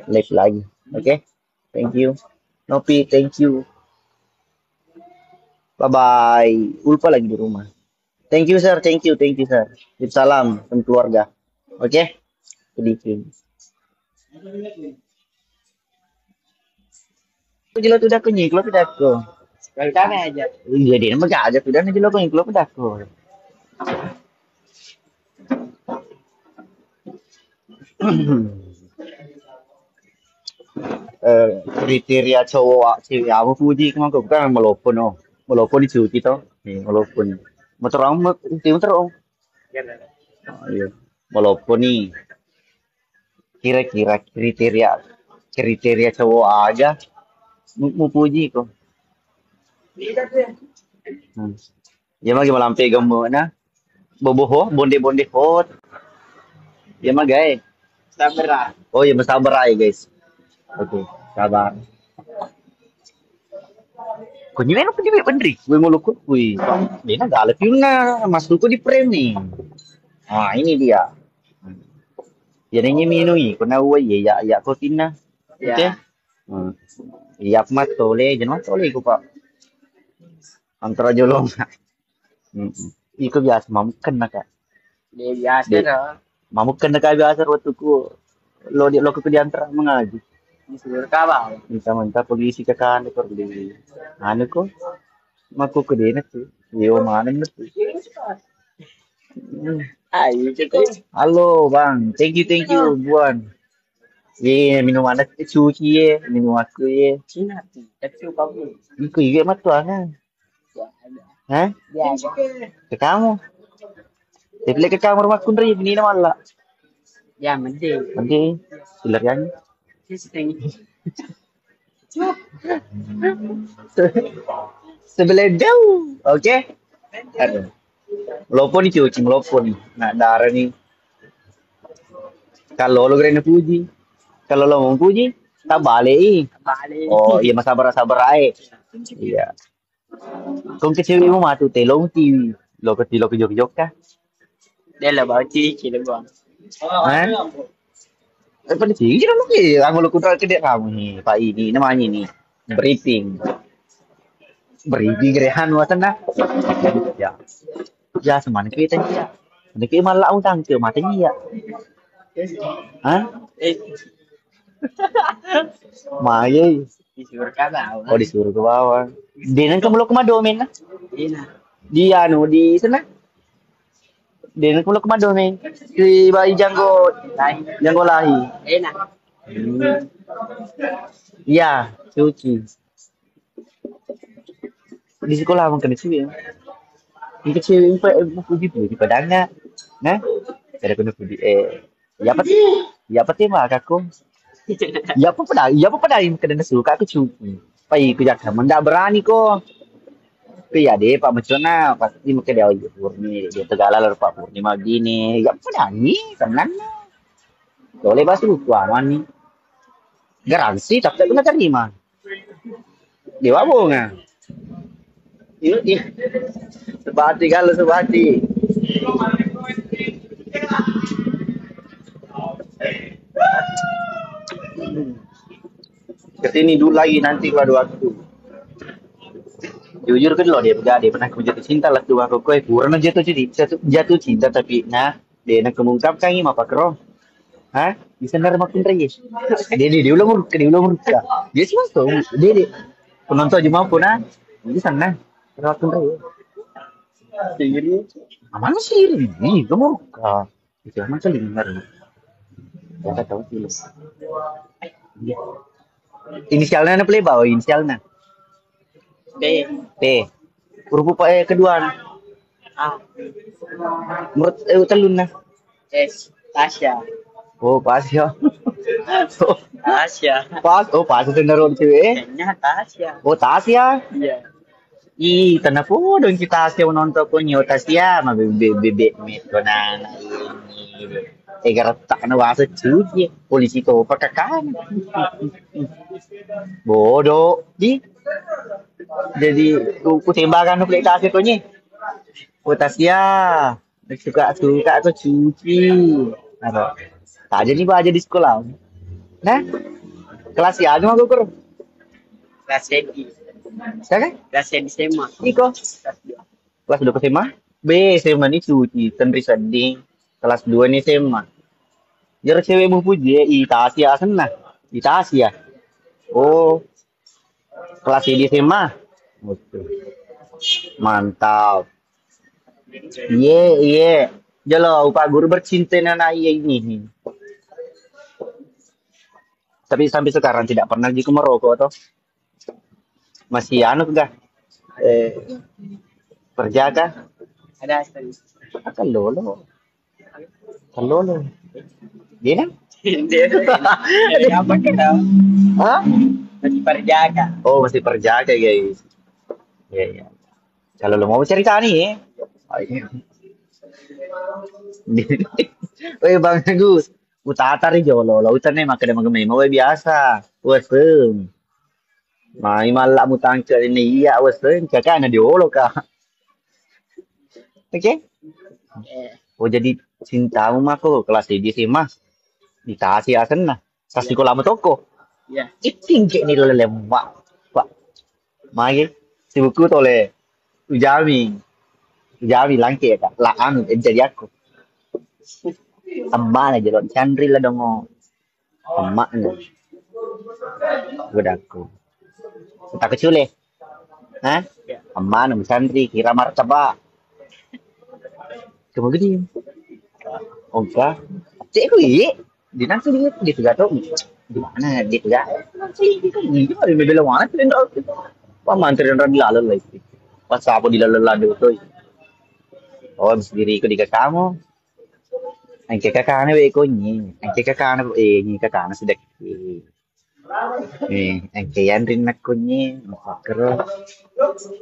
Live lagi. Oke. Thank you. Nopi, thank you. Bye-bye. Ulfa lagi di rumah. Thank you, sir. Thank you, sir. Salam sama keluarga. Oke? Sedikit. Jelas udah kenyik, lo tidak ko. Kali aja. Iya, dia mah aja sudah nih lo kenyik, lo tidak ko. Kriteria cowok cewek aku puji kemang kau kan melopon oh melopon di cuci toh nih melopon motor orang motor oh iya melopon nih kira-kira kriteria cowok aja mau puji kok ya mah gimana lampe gemuk nah boboho bonde hot ya mah guys sabar oh ya sabar aja guys oke sabar kunyi menos kunyi bener gue ngelukut gue dia nggak ada filmnya mas Duko di frame nih nah ini dia jadinya minui karena gue ya kotina oke iya mat tole jangan tole gue pak antara jolong itu biasa mamukan nak dia biasa dong mamukan nak biasa waktu ku lo ke diantara mengaji disuruh kabal minta polisi ke kan ekor di anu ko maku ke dena tuh yo mana tuh ayo halo bang thank you buan ye minum anak cuci ye minum aku ye cina tapi kamu iku juga mat tuh ana hah ke kamu tapi ke kamar rumah kundri ini nama ya mending silarnya sebelah jauh oke aduh melopon dicuci melopon nah darah nih kalau lo keren puji kalau lo mau puji tak balik oh iya mas sabar aja iya kung kecil mo matu telong TV lo ke jok kah dia lah bawa cici lo bang pada sih kita lagi aku lo kuda kedek kamu nih pak ini namanya nih briefing rehan wasan dah ya semana kita ya nanti malah utang ke matanya ya hah maya Disuruh ke bawah. Oh, disuruh ke bawah. Dia nang kamu ke madomen lah. Iya. Dia di sana. Dia nang kamu ke madomen. Di bayi janggo lahi. Enak. Iya, cuci. Di sekolah makan di sini. Ini kecil puji puji padangnya. Nah, ada kena puji ya apa mah kakku. Ya apa pada yang kena suka aku cuci. Pai ku jak sama ndak berani kok. Tapi ya deh Pak Macona pasti mungkin dia Purni dia tegala lalu Pak Purnima gini. Ya apa nih tenang. Boleh basuh aman nih. Garansi tapi tak kena terima. Di wabonga. Ini sebati kalau sebati. Kesini dulu lagi nanti kalau ada waktu. Jujur kan loh dia pernah jatuh cinta lah tuh aku kue purna jatuh cinta tapi nah dia nak mengungkapkan ini apa kero. Hah? Bisa nerima pun reyes. Dia ulang murka. Dia sih masuk. Dia penonton aja mampu nah. Ini sana. Nerima pun reyes. Sendiri. Aman sih ini murka. Itu emang selingar. Kita tahu sih. Iya. Inisialnya apa lebau inisialnya? P. Huruf kedua. A. Menurut telun nah. S. Tasya. Oh, pas ya. Tasya. Pas itu naruh cewek. Kayaknya Tasya. Oh, tas ya. Iya. Ih, tanah po dong kita Tasya menonton po nyo Tasya, mabebe mit ko na ini. Garata na wasa cuci, polisi to pakakan. Bodoh, jadi ku tembakan nuk Tasya ko ni. Oh Tasya, suka aku cuci. Apa? Tak jadi aja di sekolah. Nah, kelas ya aja aku kur. Kelas Edi. Sekarang? Kelas Edi SMA. Iko. Kelas 2 SMA? B, SMA ni cuci, tenri sedih. Kelas 2 ni SMA. Jar cewek mu puji, Tasya sana. Tasya. Oh. Kelas di SMA. Mantap. Iya. Jalo, Pak Guru bercinta dengan ini. Tapi sampai sekarang tidak pernah pergi ke Maroko toh. Masih enggak? Perjaka? Ada Kalolo. Gini? Apa kau? Hah? Masih perjaka. Oh, masih perjaka guys. Iya. Kalau lo mau cerita nih, Woi Bang Agus, utatar jo lo, lautan makan magamay mo biasa. Wasem. Mai malak mutang ke ini iya wasem, kakak na diolo ka. Oke? Oh jadi cintamu mah kok kelas di SMA. Di Tasya sana. Sa sekolah mo toko. Iya. Itingke ni lelemak. Pak. Magi si buku tole Ujami langke ka. Laan jadi aku. Amma na jelon Chandri lah dong. Amma na. Budaku. Tak kecule. Hah? Amma na Chandri kira martaba. Cuma gede. Oka. Cek ku di nanti dia juga tahu di mana dia juga ini ada bela mana tuh pak mantri orang dilalah lagi pas apa dilalah tuh oh sendiri ikut di kamu angke kakaknya beko angke kakaknya ni kakaknya sudah angke yang rin nakunyi makro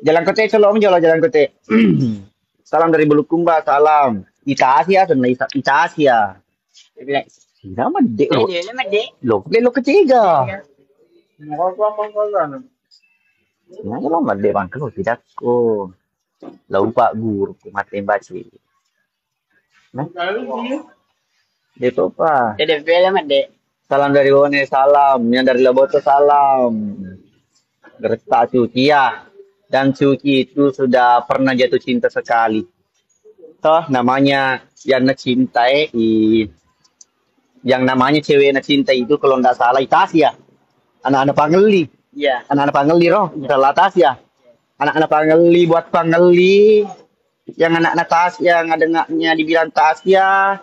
jalan kote selalu jalan kote salam dari Bulukumba salam Tasya sana Tasya tidak mendek lo. Lo ketiga. Nah, lo mendek bang lo tidak ko. Lalu Pak Guru mati baca. Nah, itu apa? Salam dari Wone, salam. Yang dari Loboto, salam. Gerta Cuci ya. Dan Cuci itu sudah pernah jatuh cinta sekali. Toh namanya yang cintai yang namanya cewek yang cinta itu kalau nggak salah Tasya anak-anak Pangeli Iya. Anak-anak pangeli roh, bisa latas ya. Anak-anak pangeli buat pangeli. Yang anak-anak tas yang ada ngaknya dibilang tas ya.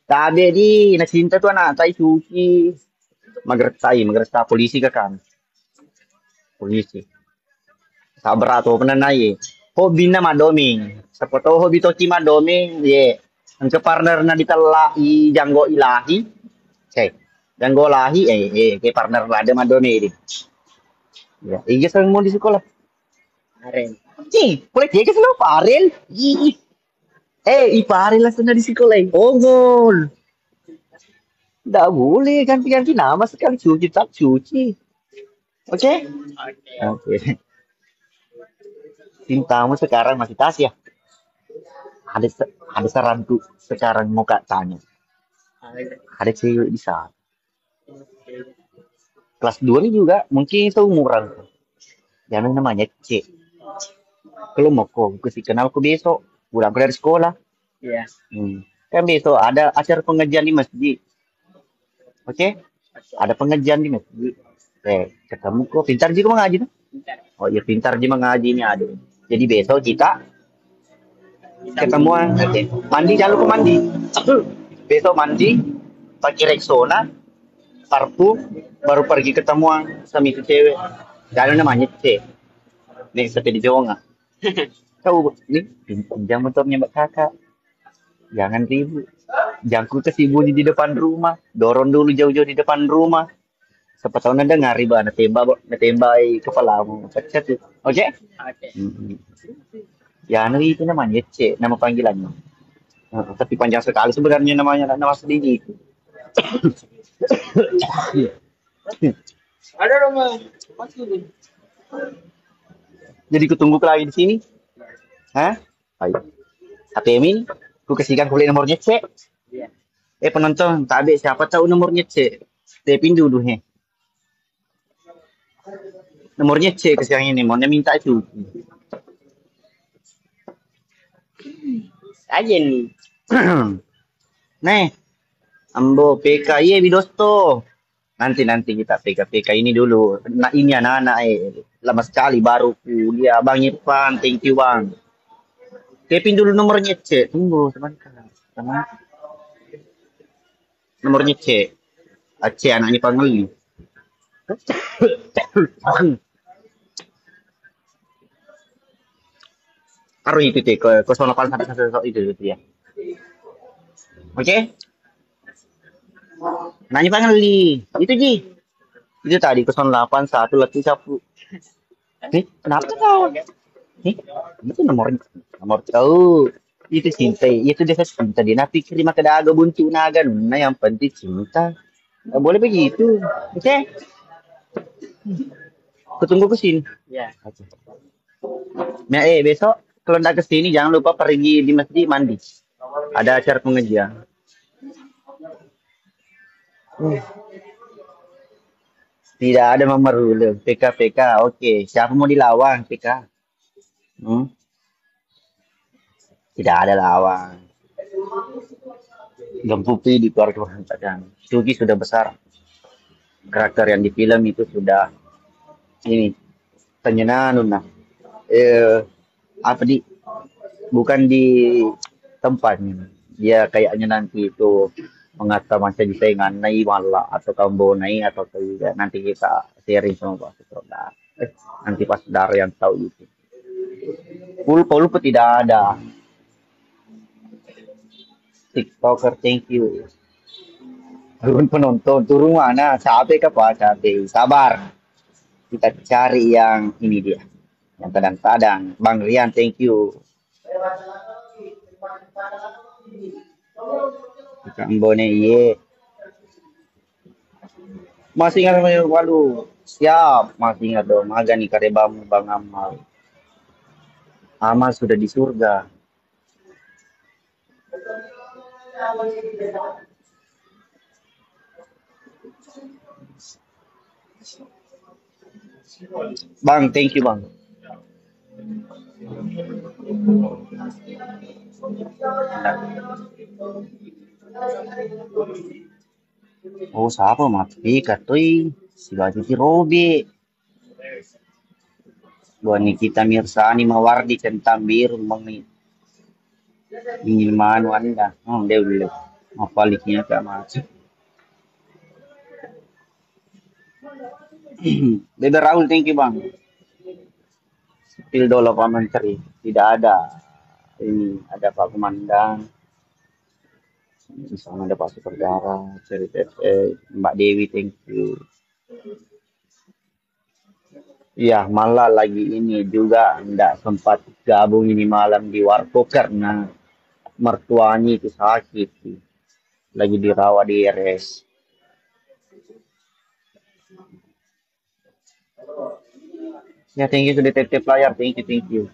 Tabe di, na cinta tuh anak tai suci. Magerta polisi ke kan. Polisi. Sabra to pernah naik. Hobi na madoming. Siapa tahu hobi toki madoming, ye. Ang partner na ditala i janggo ilahi. Cek. Janggo ilahi ke partner lah ada madome ini. Ya, iya sering mau di sekolah. Karen. Cih, boleh dia ke selalu parel. Ih. Iparel lah sana di sekolah. Oh, gol. Nggak boleh ganti-ganti nama sekali cuci tak cuci. Oke? Oke. Oke. Cintamu sekarang masih tas ya? Ada saranku sekarang mau kak tanya. Ada cewek di sana. Kelas 2 ini juga mungkin seumuran. Yang namanya C. Kalau mau kok kasih kenal ku besok. Pulang dari sekolah. Iya. Kan besok ada acara pengajian di masjid. Oke? Ada pengajian di masjid. Ketemu kok. Pintar juga mengaji tuh? Bentar. Oh iya pintar juga mengaji ini ada. Jadi besok kita ketemuan. Oke. Mandi jangan lupa mandi. Besok mandi pakai Rexona, parfum, baru pergi ketemuan sama itu cewek. Jangan namanya C. Nih seperti di Jawa nggak? Kau nih pinjam motornya mbak kakak. Jangan ribut. Jangkut ke si bunyi di depan rumah. Dorong dulu jauh-jauh di depan rumah. Siapa tahu nanda ngari bah, natembak kepalamu. Pecet tuh. Oke? Oke. Ya, itu namanya C, nama panggilannya. Tapi panjang sekali sebenarnya namanya, nama sendiri itu. Ada rumah. Masih. Jadi kutunggu lagi di sini. Hah? Ayo. ATM ini, ku kasihkan kulit nomornya C. Iya. Penonton, tak ada siapa tahu nomornya C. Tepin dulu, he. Nomornya C ke yang ini, mau minta itu. Aja nih. Nih, ambo PK iya bidosto. Nanti kita PK ini dulu. Nah ini anak-anak lama sekali baru dia Bang Irfan, thank you Bang. Tepin dulu nomornya C. Tunggu sebentar. Nomornya C. Aceh anak ini pangeli. Taruh itu ke 0811 itu ya. Oke? Nanya pangeli. Itu Ji. Itu tadi 081 letih sapu. Kenapa kau? Itu nomor tahu. Itu cinta. Itu dia cinta dia. Napi kirim ke daga buntu naga. Nah yang penting cinta. Nggak boleh begitu. Oke? Kutunggu ke sini. Iya. Nah, besok kalau nggak ke sini jangan lupa pergi di masjid mandi. Ada acara pengajian. Tidak ada memerlukan PK. Oke, siapa mau dilawan PK? Tidak ada lawan. Gempupi di keluarga Padang. Sugi sudah besar. Karakter yang di film itu sudah ini penyenan nah. Bukan di tempatnya. Dia kayaknya nanti itu mengata masa disaingan nai malah atau kambo nai atau tidak nanti kita sharing sama Pak Sutroda. Nanti pas Dara yang tahu itu. Pulpo tidak ada. TikToker thank you. Turun penonton, turun mana? Capek ke Pak? Capek. Sabar. Kita cari yang ini dia. Yang kadang-kadang. Bang Rian thank you. Kambone iye. Masih ingat walu. Siap, masih ingat dong. Magani karebamu Bang Amal. Amal sudah di surga. Bang, thank you Bang. Oh, siapa mati katoi si baju si Robi. Buat Nikita Mirzani Mawardi centang biru mengi ingin manu anda. Oh, dia dulu. Mapaliknya kak masuk. Bebe Raul, thank you bang. Sepil dolar Pak Menteri. Tidak ada. Ini ada Pak Komandan. Di sana ada Pak Sutradara, cerita Mbak Dewi, thank you. Iya, malah lagi ini juga enggak sempat gabung ini malam di Warkop karena mertuanya itu sakit. Lagi dirawat di RS. Ya, thank you sudah tap layar, thank you.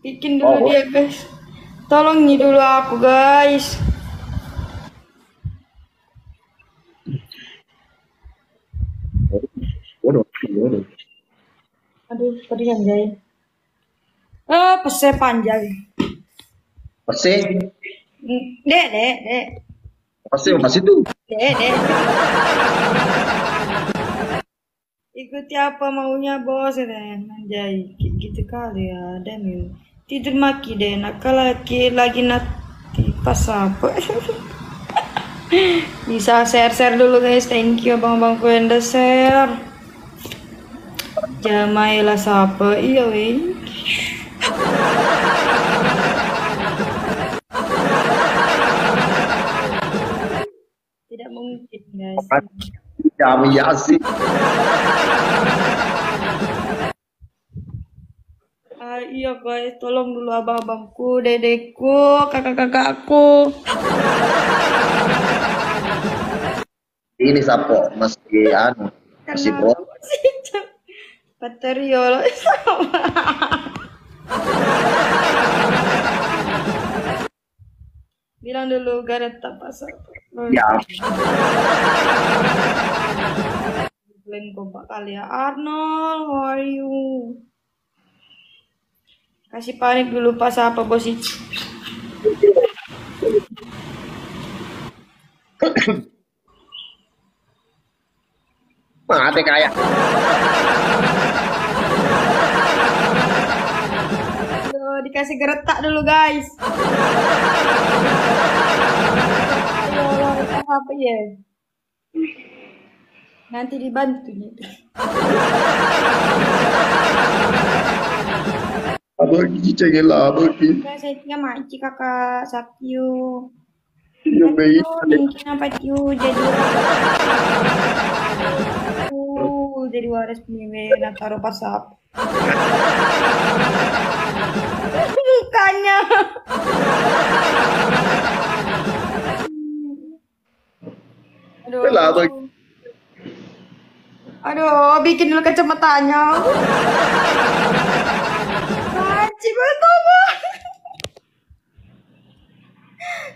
Bikin dulu dia guys. Tolong dulu aku guys. Waduh. Aduh, tadi anjay. Pese panjang. Pasti Dek. pasti tuh. Dek. Ikuti apa maunya bos ya, anjay. Gitu kali ya, Daniel. Tidur maki deh, nakal lagi nanti pas apa. Bisa share dulu guys, thank you abang-abangku yang udah share. Jamailah sapa, iya weh. Tidak mungkin guys. Jam Yasin. Iya guys, tolong dulu abang-abangku, dedekku, kakak-kakakku. Ini sapo masih masih bro. Pateriolo sama. Bilang dulu Gareth tak pasar. Ya. Kalian kompak kali ya. Arnold, how are you? Kasih panik dulu pas apa bos itu. Mati kayak. Aduh, dikasih geretak dulu guys. Ayo, apa ya? Nanti dibantu nih. Abang cicengin lah abang. Saya tinggal maci kakak Sakyu. Yang baik. Mungkin apa Tiu jadi waris pemimpin taruh pasap. Mukanya. Aduh, bikin dulu kacamatanya. Maci pertama.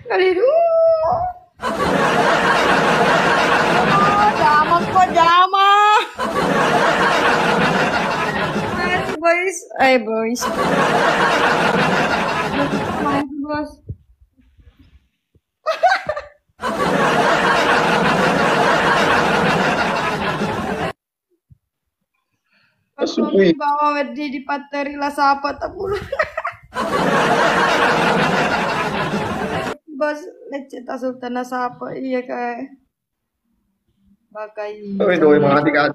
Kali dulu. Jamak kok jamak. Masih boys. Boys. Masih bos. Asupui. Bawa wedi di pateri lah sapa tak bulu. Bos lecet sultana sapa iya kayak bakai. Doi mati kan.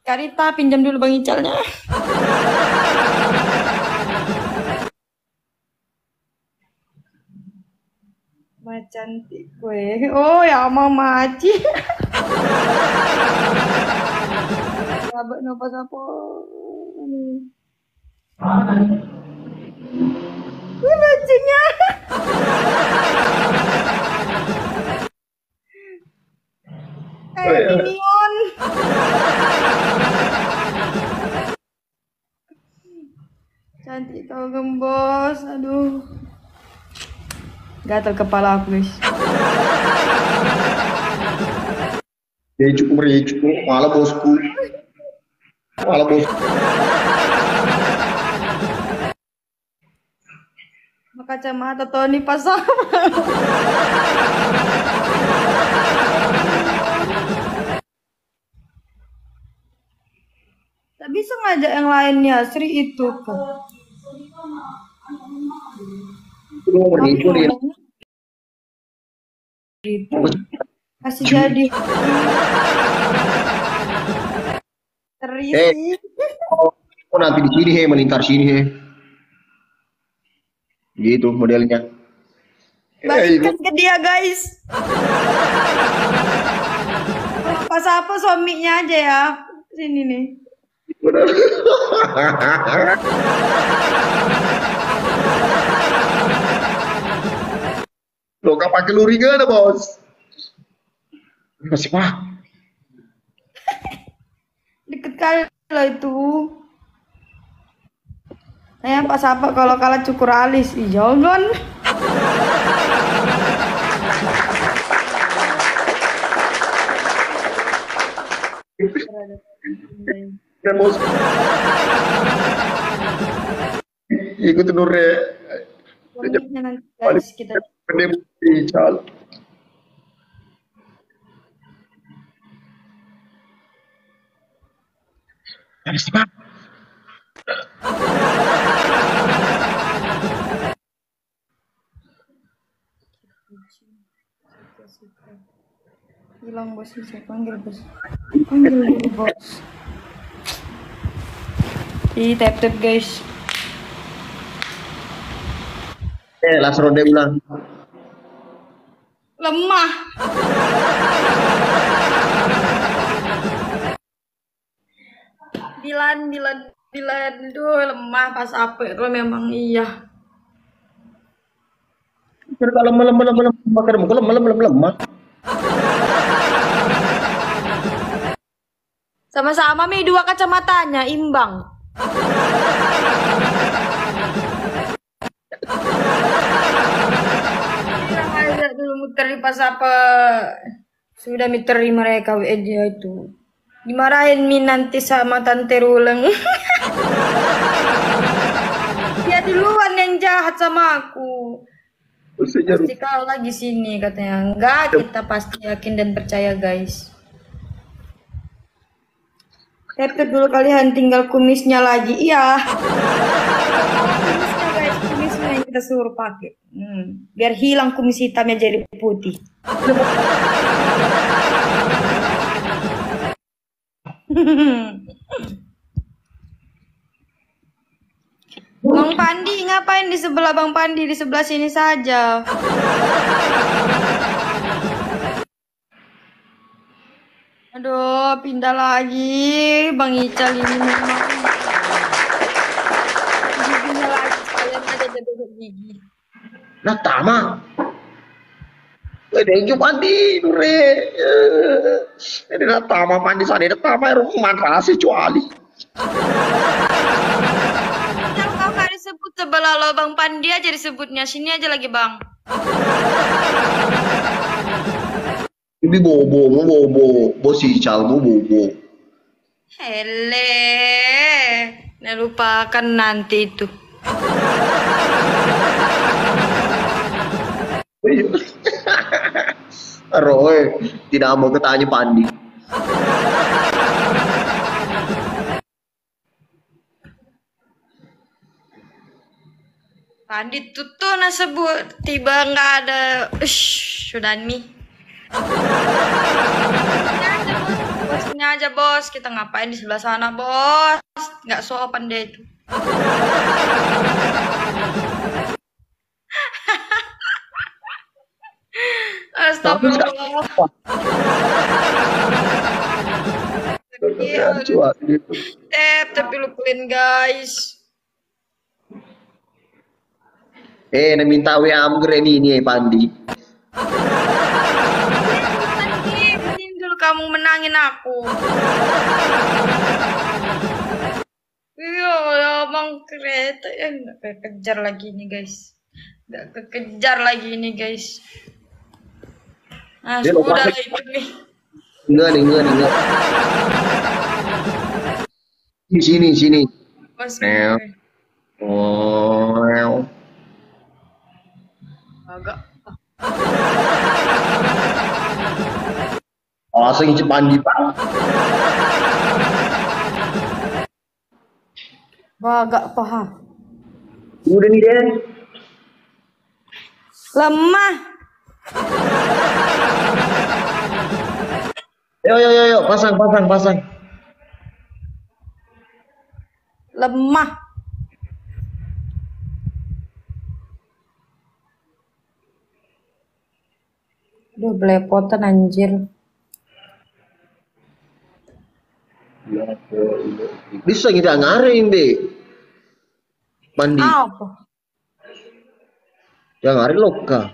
Karita pinjam dulu Bang Icalnya. Ma cantik gue. Oh ya mau maci. Sahabat nopo sapo. Gue bajunya. Kayak minion. Cantik tau gembos. Aduh. Gatal kepala aku guys. Cukup malah bosku. Kacamata Tony pasang. bisa ngajak yang lainnya, Sri itu kan. Itu nomor itu dia. Gitu. Kasih jadi. Terisi. Oh, nanti di sini melingkar sini gitu modelnya. Balikan ke dia guys. Pas apa suaminya aja ya. Sini nih. Lo gak pakai luringan ada bos. Masih mah. Deket kali lo itu. Saya pas apa kalau kalah cukur alis. Jangan. Dan bos. Ikut nure. Suaminya nanti guys kita. Pendemucal. Ada sebab. Hilang bos, saya panggil bos. Panggil dulu bos. Tap guys. Last ronde ulang. Lemah. Bilan. Duh, lemah pas apa itu memang iya. Kalau lemah. Sama-sama Mi dua kacamatanya imbang. Bilang aja dulu muter di pas apa sudah miteri mereka dia itu. Dimarahin Mi nanti sama Tante Ruleng. Dia duluan yang jahat sama aku. Pasti kau lagi sini katanya. Enggak, kita pasti yakin dan percaya guys. Tap dulu kalian, tinggal kumisnya lagi. Iya. Kumisnya guys, kumisnya yang kita suruh pakai. Biar hilang kumis hitamnya jadi putih. Bang Pandi ngapain di sebelah Bang Pandi? Di sebelah sini saja. Aduh, pindah lagi Bang Ical ini memang. Giginya lagi sekalian aja jadi gigi. Nah, tama. Thank you Pandi, Nure. Ini na tama Pandi sana, ini tama yang mantra sih cuali. Kau nggak disebut sebelah lo Bang Pandi aja disebutnya, sini aja lagi Bang. Ini bobo si Ical bobo. Hele, nah lupakan nanti itu. Roy, tidak mau ketanya Pandi. Pandi tuh nah sebut tiba nggak ada, sudah nih. Bosnya aja bos, kita ngapain di sebelah sana bos? Nggak sopan deh itu. Astagfirullah. Tapi lupain guys. Na minta WA ini Pandi. Ini dulu kamu menangin aku. Iya, ya Bang kereta ya nggak kekejar lagi nih guys. Nggak kekejar lagi nih guys. Nah, sudah itu nih. Enggak. Sini. Bos. Oh. Agak. Langsung Pandi Pak. Wah, gak paham. Udah nih Den. Lemah. Yo, pasang. Lemah. Duh, belepotan anjir. Bisa kita ngarin deh. Mandi. Apa? Yang ngarin loka.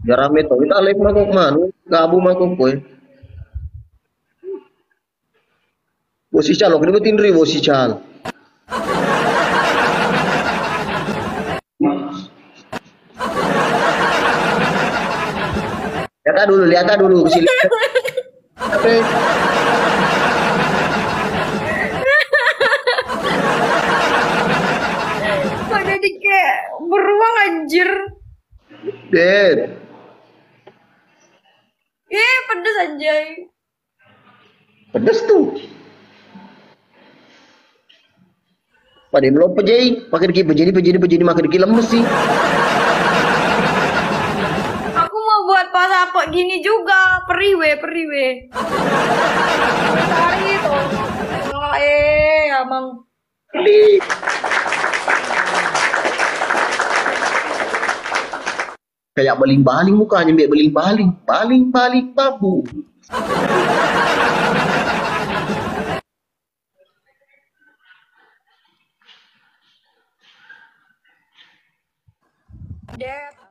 Ya rame to. Kita alek makok manu. Gabu makok koy. Bosi cal, oke betin ri bosi cal. Lihat dulu sini. Oke. Kok jadi kayak beruang anjir. Den. Pedes anjay. Pedes tuh. Pada belum pejai, pakai diki begini makan diki lemes sih. Aku mau buat pas apa gini juga, periwe. Cari tuh. Amang. Ini. Kayak baling-baling mukanya, biar baling-baling babu. Dep.